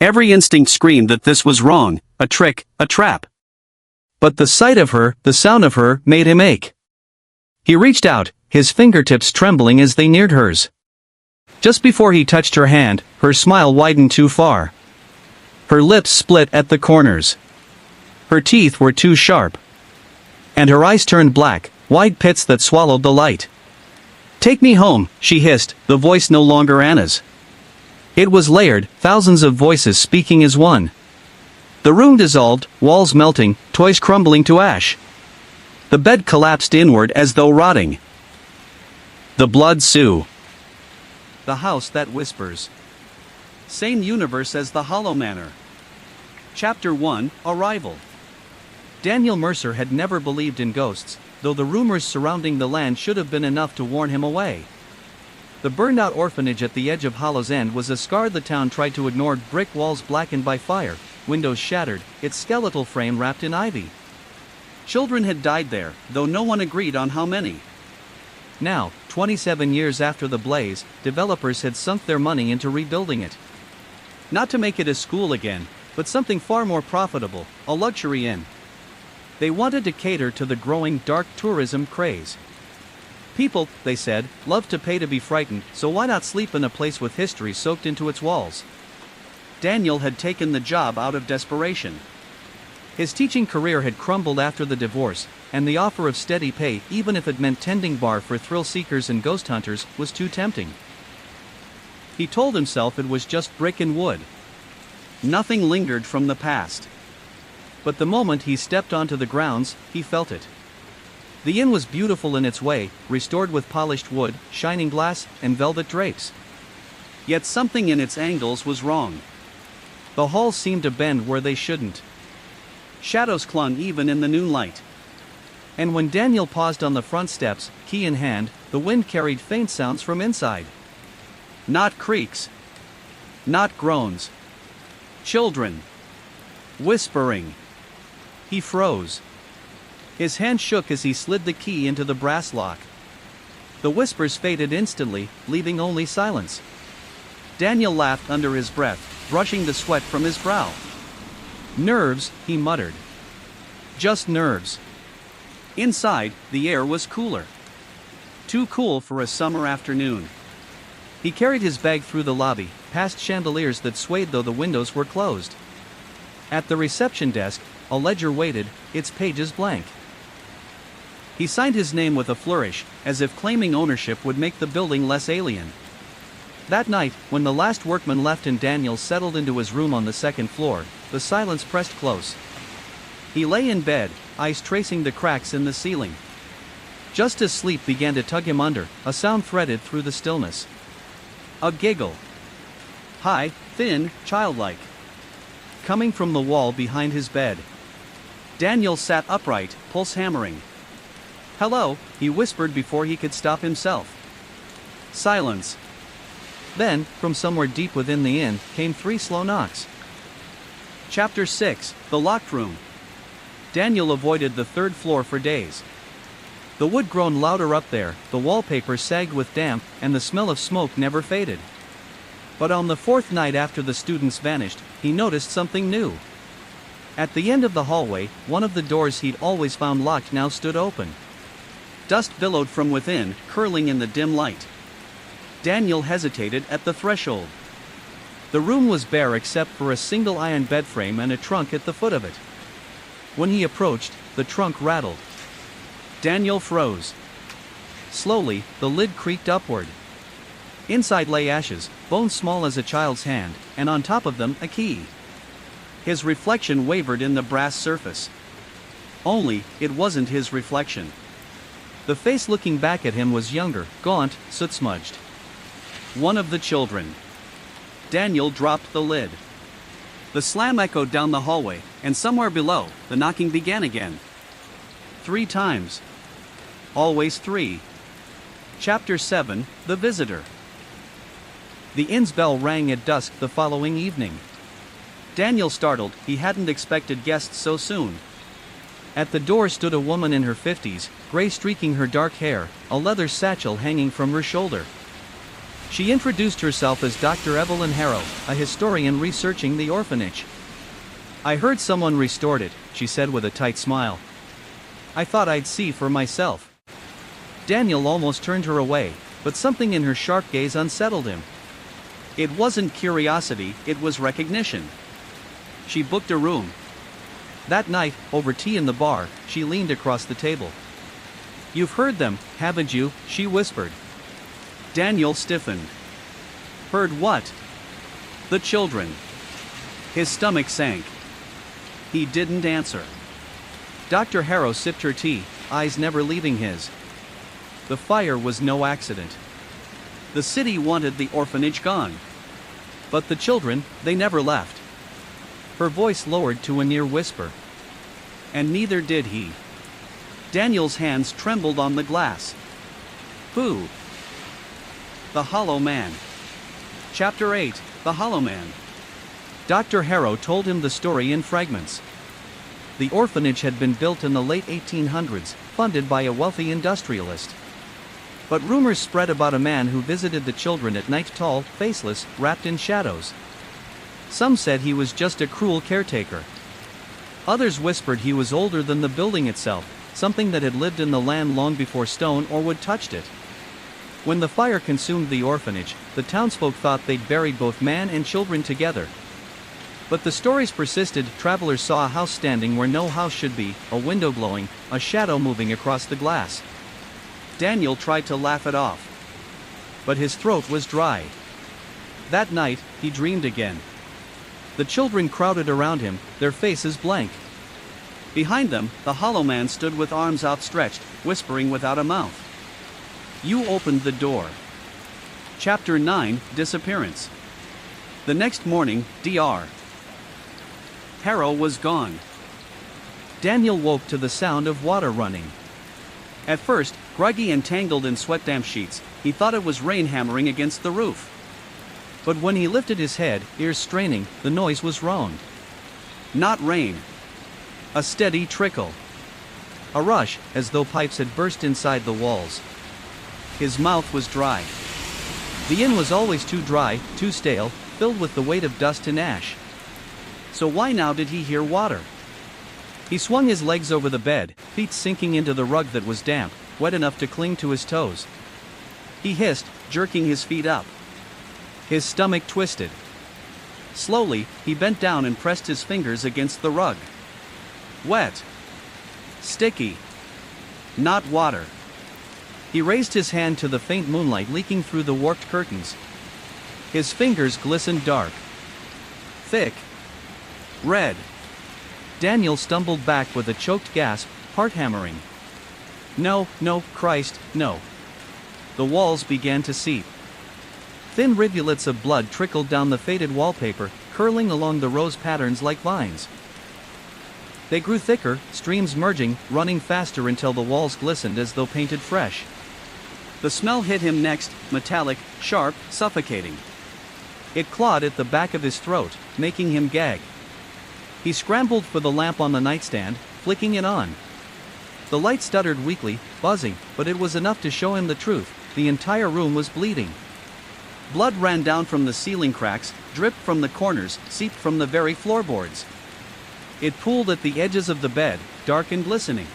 Every instinct screamed that this was wrong, a trick, a trap. But the sight of her, the sound of her, made him ache. He reached out, his fingertips trembling as they neared hers. Just before he touched her hand, her smile widened too far. Her lips split at the corners. Her teeth were too sharp. And her eyes turned black, wide pits that swallowed the light. "Take me home," she hissed, the voice no longer Anna's. It was layered, thousands of voices speaking as one. The room dissolved, walls melting, toys crumbling to ash. The bed collapsed inward as though rotting. The Blood Sioux. The house that whispers. Same universe as the Hollow Manor. Chapter 1, Arrival. Daniel Mercer had never believed in ghosts, though the rumors surrounding the land should have been enough to warn him away. The burned-out orphanage at the edge of Hollow's End was a scar the town tried to ignore, brick walls blackened by fire, windows shattered, its skeletal frame wrapped in ivy. Children had died there, though no one agreed on how many. Now, 27 years after the blaze, developers had sunk their money into rebuilding it. Not to make it a school again, but something far more profitable, a luxury inn. They wanted to cater to the growing dark tourism craze. People, they said, love to pay to be frightened, so why not sleep in a place with history soaked into its walls? Daniel had taken the job out of desperation. His teaching career had crumbled after the divorce, and the offer of steady pay, even if it meant tending bar for thrill-seekers and ghost hunters, was too tempting. He told himself it was just brick and wood. Nothing lingered from the past. But the moment he stepped onto the grounds, he felt it. The inn was beautiful in its way, restored with polished wood, shining glass, and velvet drapes. Yet something in its angles was wrong. The halls seemed to bend where they shouldn't. Shadows clung even in the noonlight. And when Daniel paused on the front steps, key in hand, the wind carried faint sounds from inside. Not creaks. Not groans. Children. Whispering. He froze. His hand shook as he slid the key into the brass lock. The whispers faded instantly, leaving only silence. Daniel laughed under his breath, brushing the sweat from his brow. Nerves, he muttered. Just nerves. Inside, the air was cooler. Too cool for a summer afternoon. He carried his bag through the lobby, past chandeliers that swayed though the windows were closed. At the reception desk, a ledger waited, its pages blank. He signed his name with a flourish, as if claiming ownership would make the building less alien. That night, when the last workman left and Daniel settled into his room on the second floor, the silence pressed close. He lay in bed, eyes tracing the cracks in the ceiling. Just as sleep began to tug him under, a sound threaded through the stillness. A giggle. High, thin, childlike. Coming from the wall behind his bed. Daniel sat upright, pulse hammering. "Hello," he whispered before he could stop himself. Silence. Then, from somewhere deep within the inn, came 3 slow knocks. Chapter 6, The Locked Room. Daniel avoided the 3rd floor for days. The wood groaned louder up there, the wallpaper sagged with damp, and the smell of smoke never faded. But on the 4th night after the students vanished, he noticed something new. At the end of the hallway, one of the doors he'd always found locked now stood open. Dust billowed from within, curling in the dim light. Daniel hesitated at the threshold. The room was bare except for a single iron bed frame and a trunk at the foot of it. When he approached, the trunk rattled. Daniel froze. Slowly, the lid creaked upward. Inside lay ashes, bones small as a child's hand, and on top of them, a key. His reflection wavered in the brass surface. Only, it wasn't his reflection. The face looking back at him was younger, gaunt, soot-smudged. One of the children. Daniel dropped the lid. The slam echoed down the hallway, and somewhere below, the knocking began again. 3 times. Always 3. Chapter 7, The Visitor. The inn's bell rang at dusk the following evening. Daniel startled, he hadn't expected guests so soon. At the door stood a woman in her 50s, gray streaking her dark hair, a leather satchel hanging from her shoulder. She introduced herself as Dr. Evelyn Harrow, a historian researching the orphanage. "I heard someone restored it," she said with a tight smile. "I thought I'd see for myself." Daniel almost turned her away, but something in her sharp gaze unsettled him. It wasn't curiosity, it was recognition. She booked a room. That night, over tea in the bar, she leaned across the table. "You've heard them, haven't you?" she whispered. Daniel stiffened. Heard what? The children. His stomach sank. He didn't answer. Dr. Harrow sipped her tea, eyes never leaving his. The fire was no accident. The city wanted the orphanage gone. But the children, they never left. Her voice lowered to a near whisper. And neither did he. Daniel's hands trembled on the glass. Who? The Hollow Man. Chapter 8, The Hollow Man. Dr. Harrow told him the story in fragments. The orphanage had been built in the late 1800s, funded by a wealthy industrialist. But rumors spread about a man who visited the children at night, tall, faceless, wrapped in shadows. Some said he was just a cruel caretaker. Others whispered he was older than the building itself, something that had lived in the land long before stone or wood touched it. When the fire consumed the orphanage, the townsfolk thought they'd buried both man and children together. But the stories persisted. Travelers saw a house standing where no house should be, a window glowing, a shadow moving across the glass. Daniel tried to laugh it off. But his throat was dry. That night, he dreamed again. The children crowded around him, their faces blank. Behind them, the Hollow Man stood with arms outstretched, whispering without a mouth. You opened the door. Chapter 9, Disappearance. The next morning, Dr. Harrow was gone. Daniel woke to the sound of water running. At first, groggy and tangled in sweat-damp sheets, he thought it was rain hammering against the roof. But when he lifted his head, ears straining, the noise was wrong. Not rain. A steady trickle. A rush, as though pipes had burst inside the walls. His mouth was dry. The inn was always too dry, too stale, filled with the weight of dust and ash. So why now did he hear water? He swung his legs over the bed, feet sinking into the rug that was damp, wet enough to cling to his toes. He hissed, jerking his feet up. His stomach twisted. Slowly, he bent down and pressed his fingers against the rug. Wet. Sticky. Not water. He raised his hand to the faint moonlight leaking through the warped curtains. His fingers glistened dark. Thick. Red. Daniel stumbled back with a choked gasp, heart hammering. No, no, Christ, no. The walls began to seep. Thin rivulets of blood trickled down the faded wallpaper, curling along the rose patterns like vines. They grew thicker, streams merging, running faster until the walls glistened as though painted fresh. The smell hit him next, metallic, sharp, suffocating. It clawed at the back of his throat, making him gag. He scrambled for the lamp on the nightstand, flicking it on. The light stuttered weakly, buzzing, but it was enough to show him the truth: the entire room was bleeding. Blood ran down from the ceiling cracks, dripped from the corners, seeped from the very floorboards. It pooled at the edges of the bed, dark and glistening.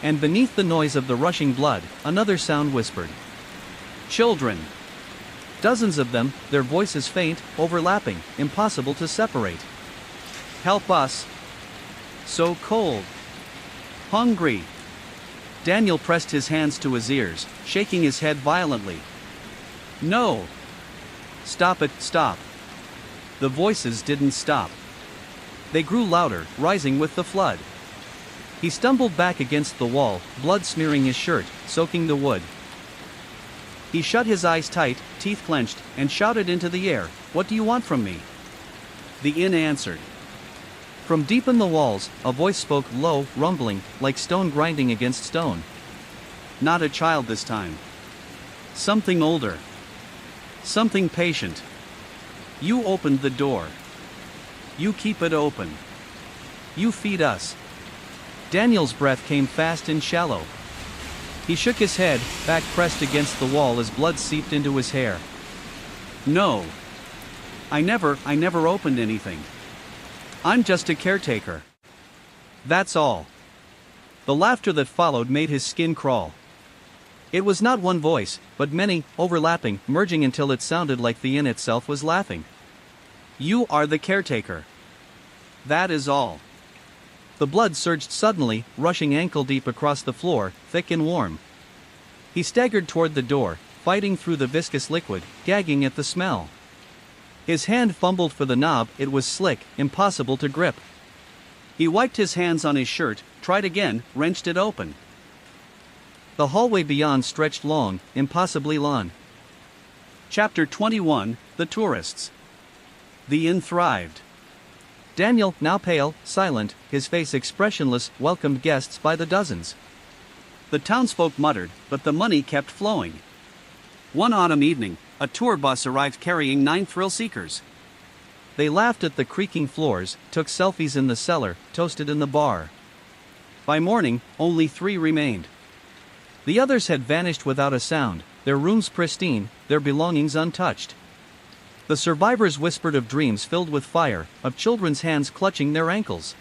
And beneath the noise of the rushing blood, another sound whispered. Children. Dozens of them, their voices faint, overlapping, impossible to separate. Help us. So cold. Hungry. Daniel pressed his hands to his ears, shaking his head violently. No. Stop it, stop. The voices didn't stop. They grew louder, rising with the flood. He stumbled back against the wall, blood smearing his shirt, soaking the wood. He shut his eyes tight, teeth clenched, and shouted into the air, "What do you want from me?" The inn answered. From deep in the walls, a voice spoke low, rumbling, like stone grinding against stone. Not a child this time. Something older. Something patient. You opened the door. You keep it open. You feed us. Daniel's breath came fast and shallow. He shook his head, back pressed against the wall as blood seeped into his hair. No. I never opened anything. I'm just a caretaker. That's all. The laughter that followed made his skin crawl. It was not one voice, but many, overlapping, merging until it sounded like the inn itself was laughing. You are the caretaker. That is all. The blood surged suddenly, rushing ankle-deep across the floor, thick and warm. He staggered toward the door, fighting through the viscous liquid, gagging at the smell. His hand fumbled for the knob, it was slick, impossible to grip. He wiped his hands on his shirt, tried again, wrenched it open. The hallway beyond stretched long, impossibly long. Chapter 21, The Tourists. The inn thrived. Daniel, now pale, silent, his face expressionless, welcomed guests by the dozens. The townsfolk muttered, but the money kept flowing. One autumn evening, a tour bus arrived carrying 9 thrill-seekers. They laughed at the creaking floors, took selfies in the cellar, toasted in the bar. By morning, only 3 remained. The others had vanished without a sound, their rooms pristine, their belongings untouched. The survivors whispered of dreams filled with fire, of children's hands clutching their ankles.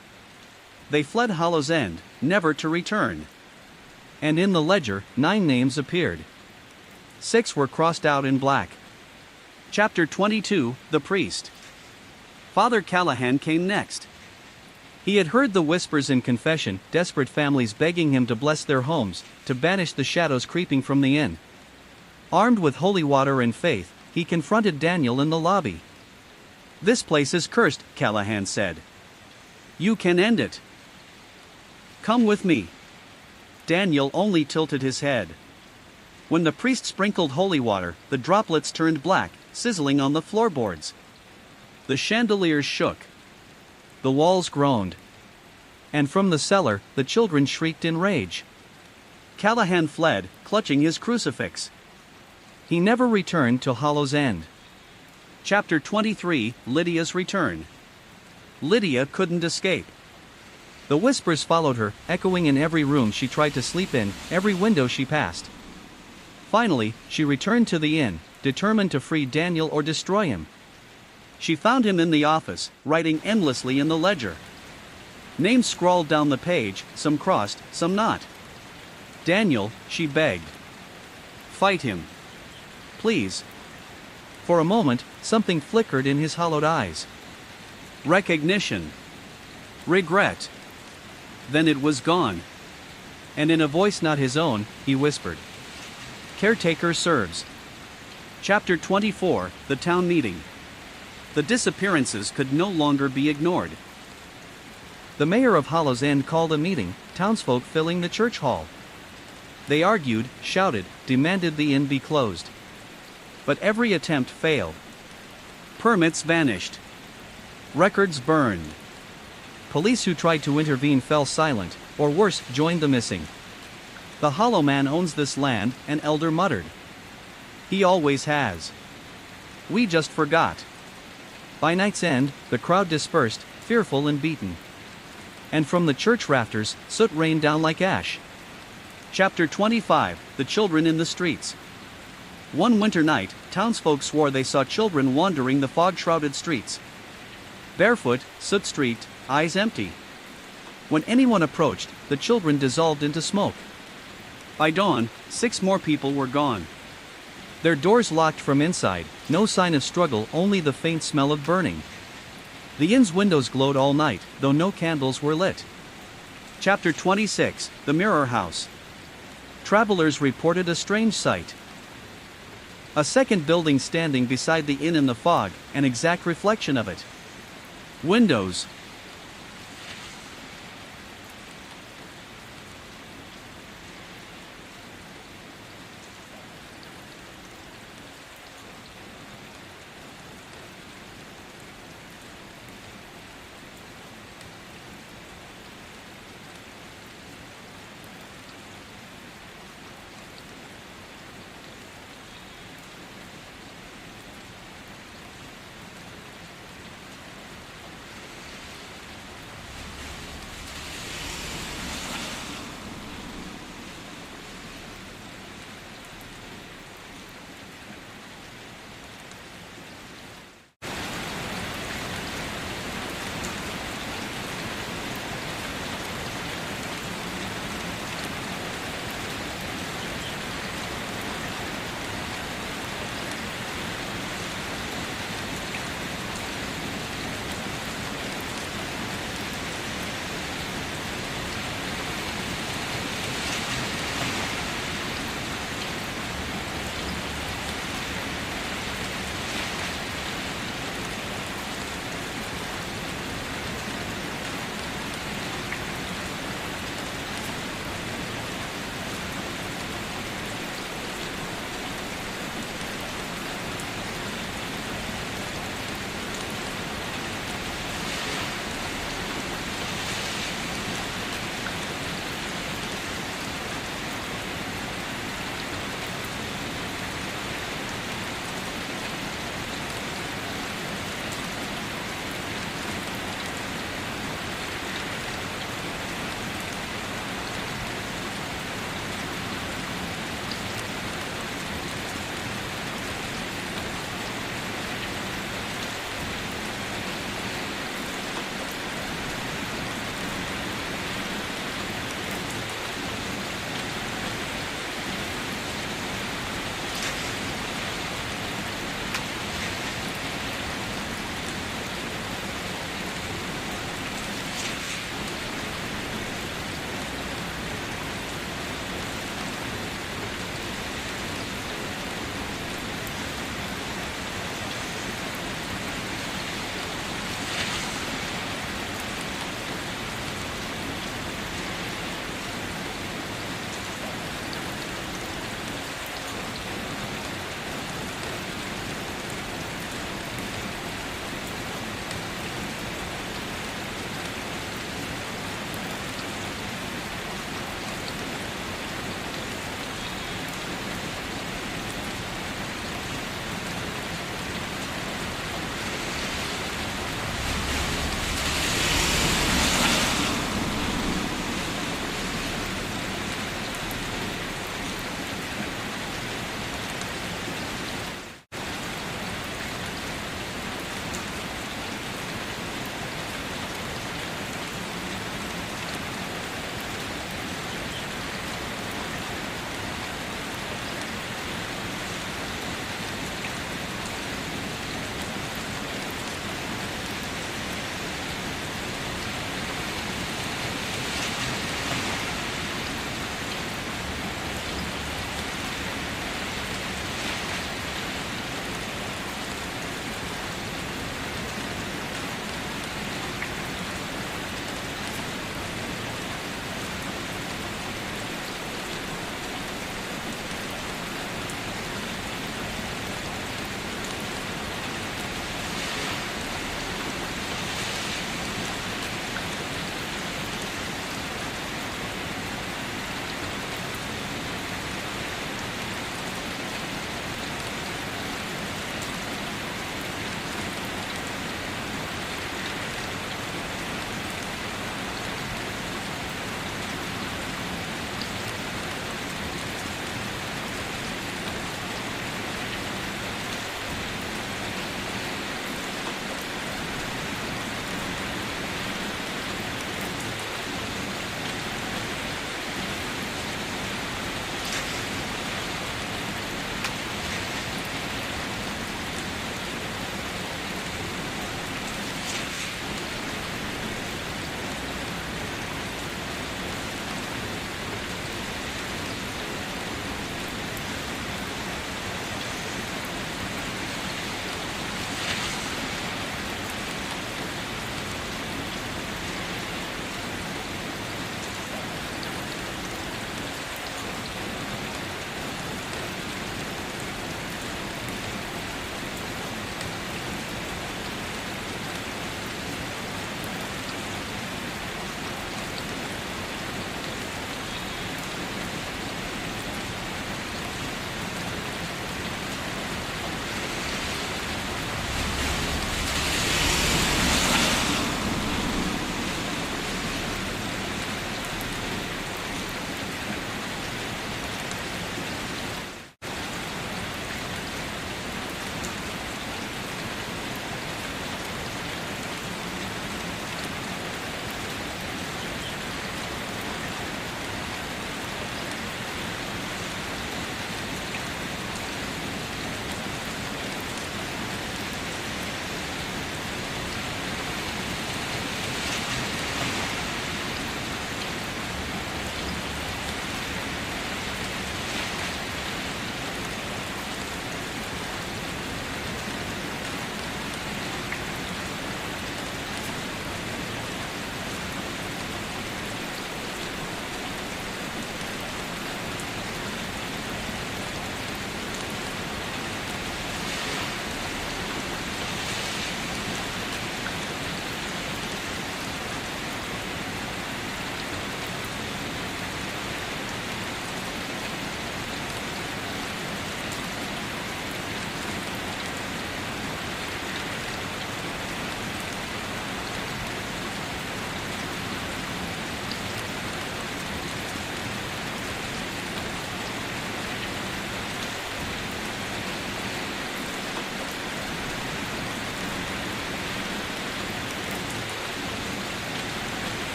They fled Hollow's End, never to return. And in the ledger, 9 names appeared. 6 were crossed out in black. Chapter 22, The Priest. Father Callahan came next. He had heard the whispers in confession, desperate families begging him to bless their homes, to banish the shadows creeping from the inn. Armed with holy water and faith, he confronted Daniel in the lobby. This place is cursed, Callahan said. You can end it. Come with me. Daniel only tilted his head. When the priest sprinkled holy water, the droplets turned black, sizzling on the floorboards. The chandeliers shook. The walls groaned. And from the cellar, the children shrieked in rage. Callahan fled, clutching his crucifix. He never returned to Hollow's End. Chapter 23, Lydia's Return. Lydia couldn't escape. The whispers followed her, echoing in every room she tried to sleep in, every window she passed. Finally, she returned to the inn, determined to free Daniel or destroy him. She found him in the office, writing endlessly in the ledger. Names scrawled down the page, some crossed, some not. "Daniel," she begged. "Fight him. Please." For a moment, something flickered in his hollowed eyes. Recognition. Regret. Then it was gone. And in a voice not his own, he whispered, "Caretaker serves." Chapter 24, The Town Meeting. The disappearances could no longer be ignored. The mayor of Hollow's End called a meeting, townsfolk filling the church hall. They argued, shouted, demanded the inn be closed. But every attempt failed. Permits vanished. Records burned. Police who tried to intervene fell silent, or worse, joined the missing. "The Hollow Man owns this land," an elder muttered. "He always has. We just forgot." By night's end, the crowd dispersed, fearful and beaten. And from the church rafters, soot rained down like ash. Chapter 25, The Children in the Streets. One winter night, townsfolk swore they saw children wandering the fog-shrouded streets. Barefoot, soot-streaked, eyes empty. When anyone approached, the children dissolved into smoke. By dawn, 6 more people were gone. Their doors locked from inside, no sign of struggle, only the faint smell of burning. The inn's windows glowed all night, though no candles were lit. Chapter 26, The Mirror House. Travelers reported a strange sight. A second building standing beside the inn in the fog, an exact reflection of it. Windows,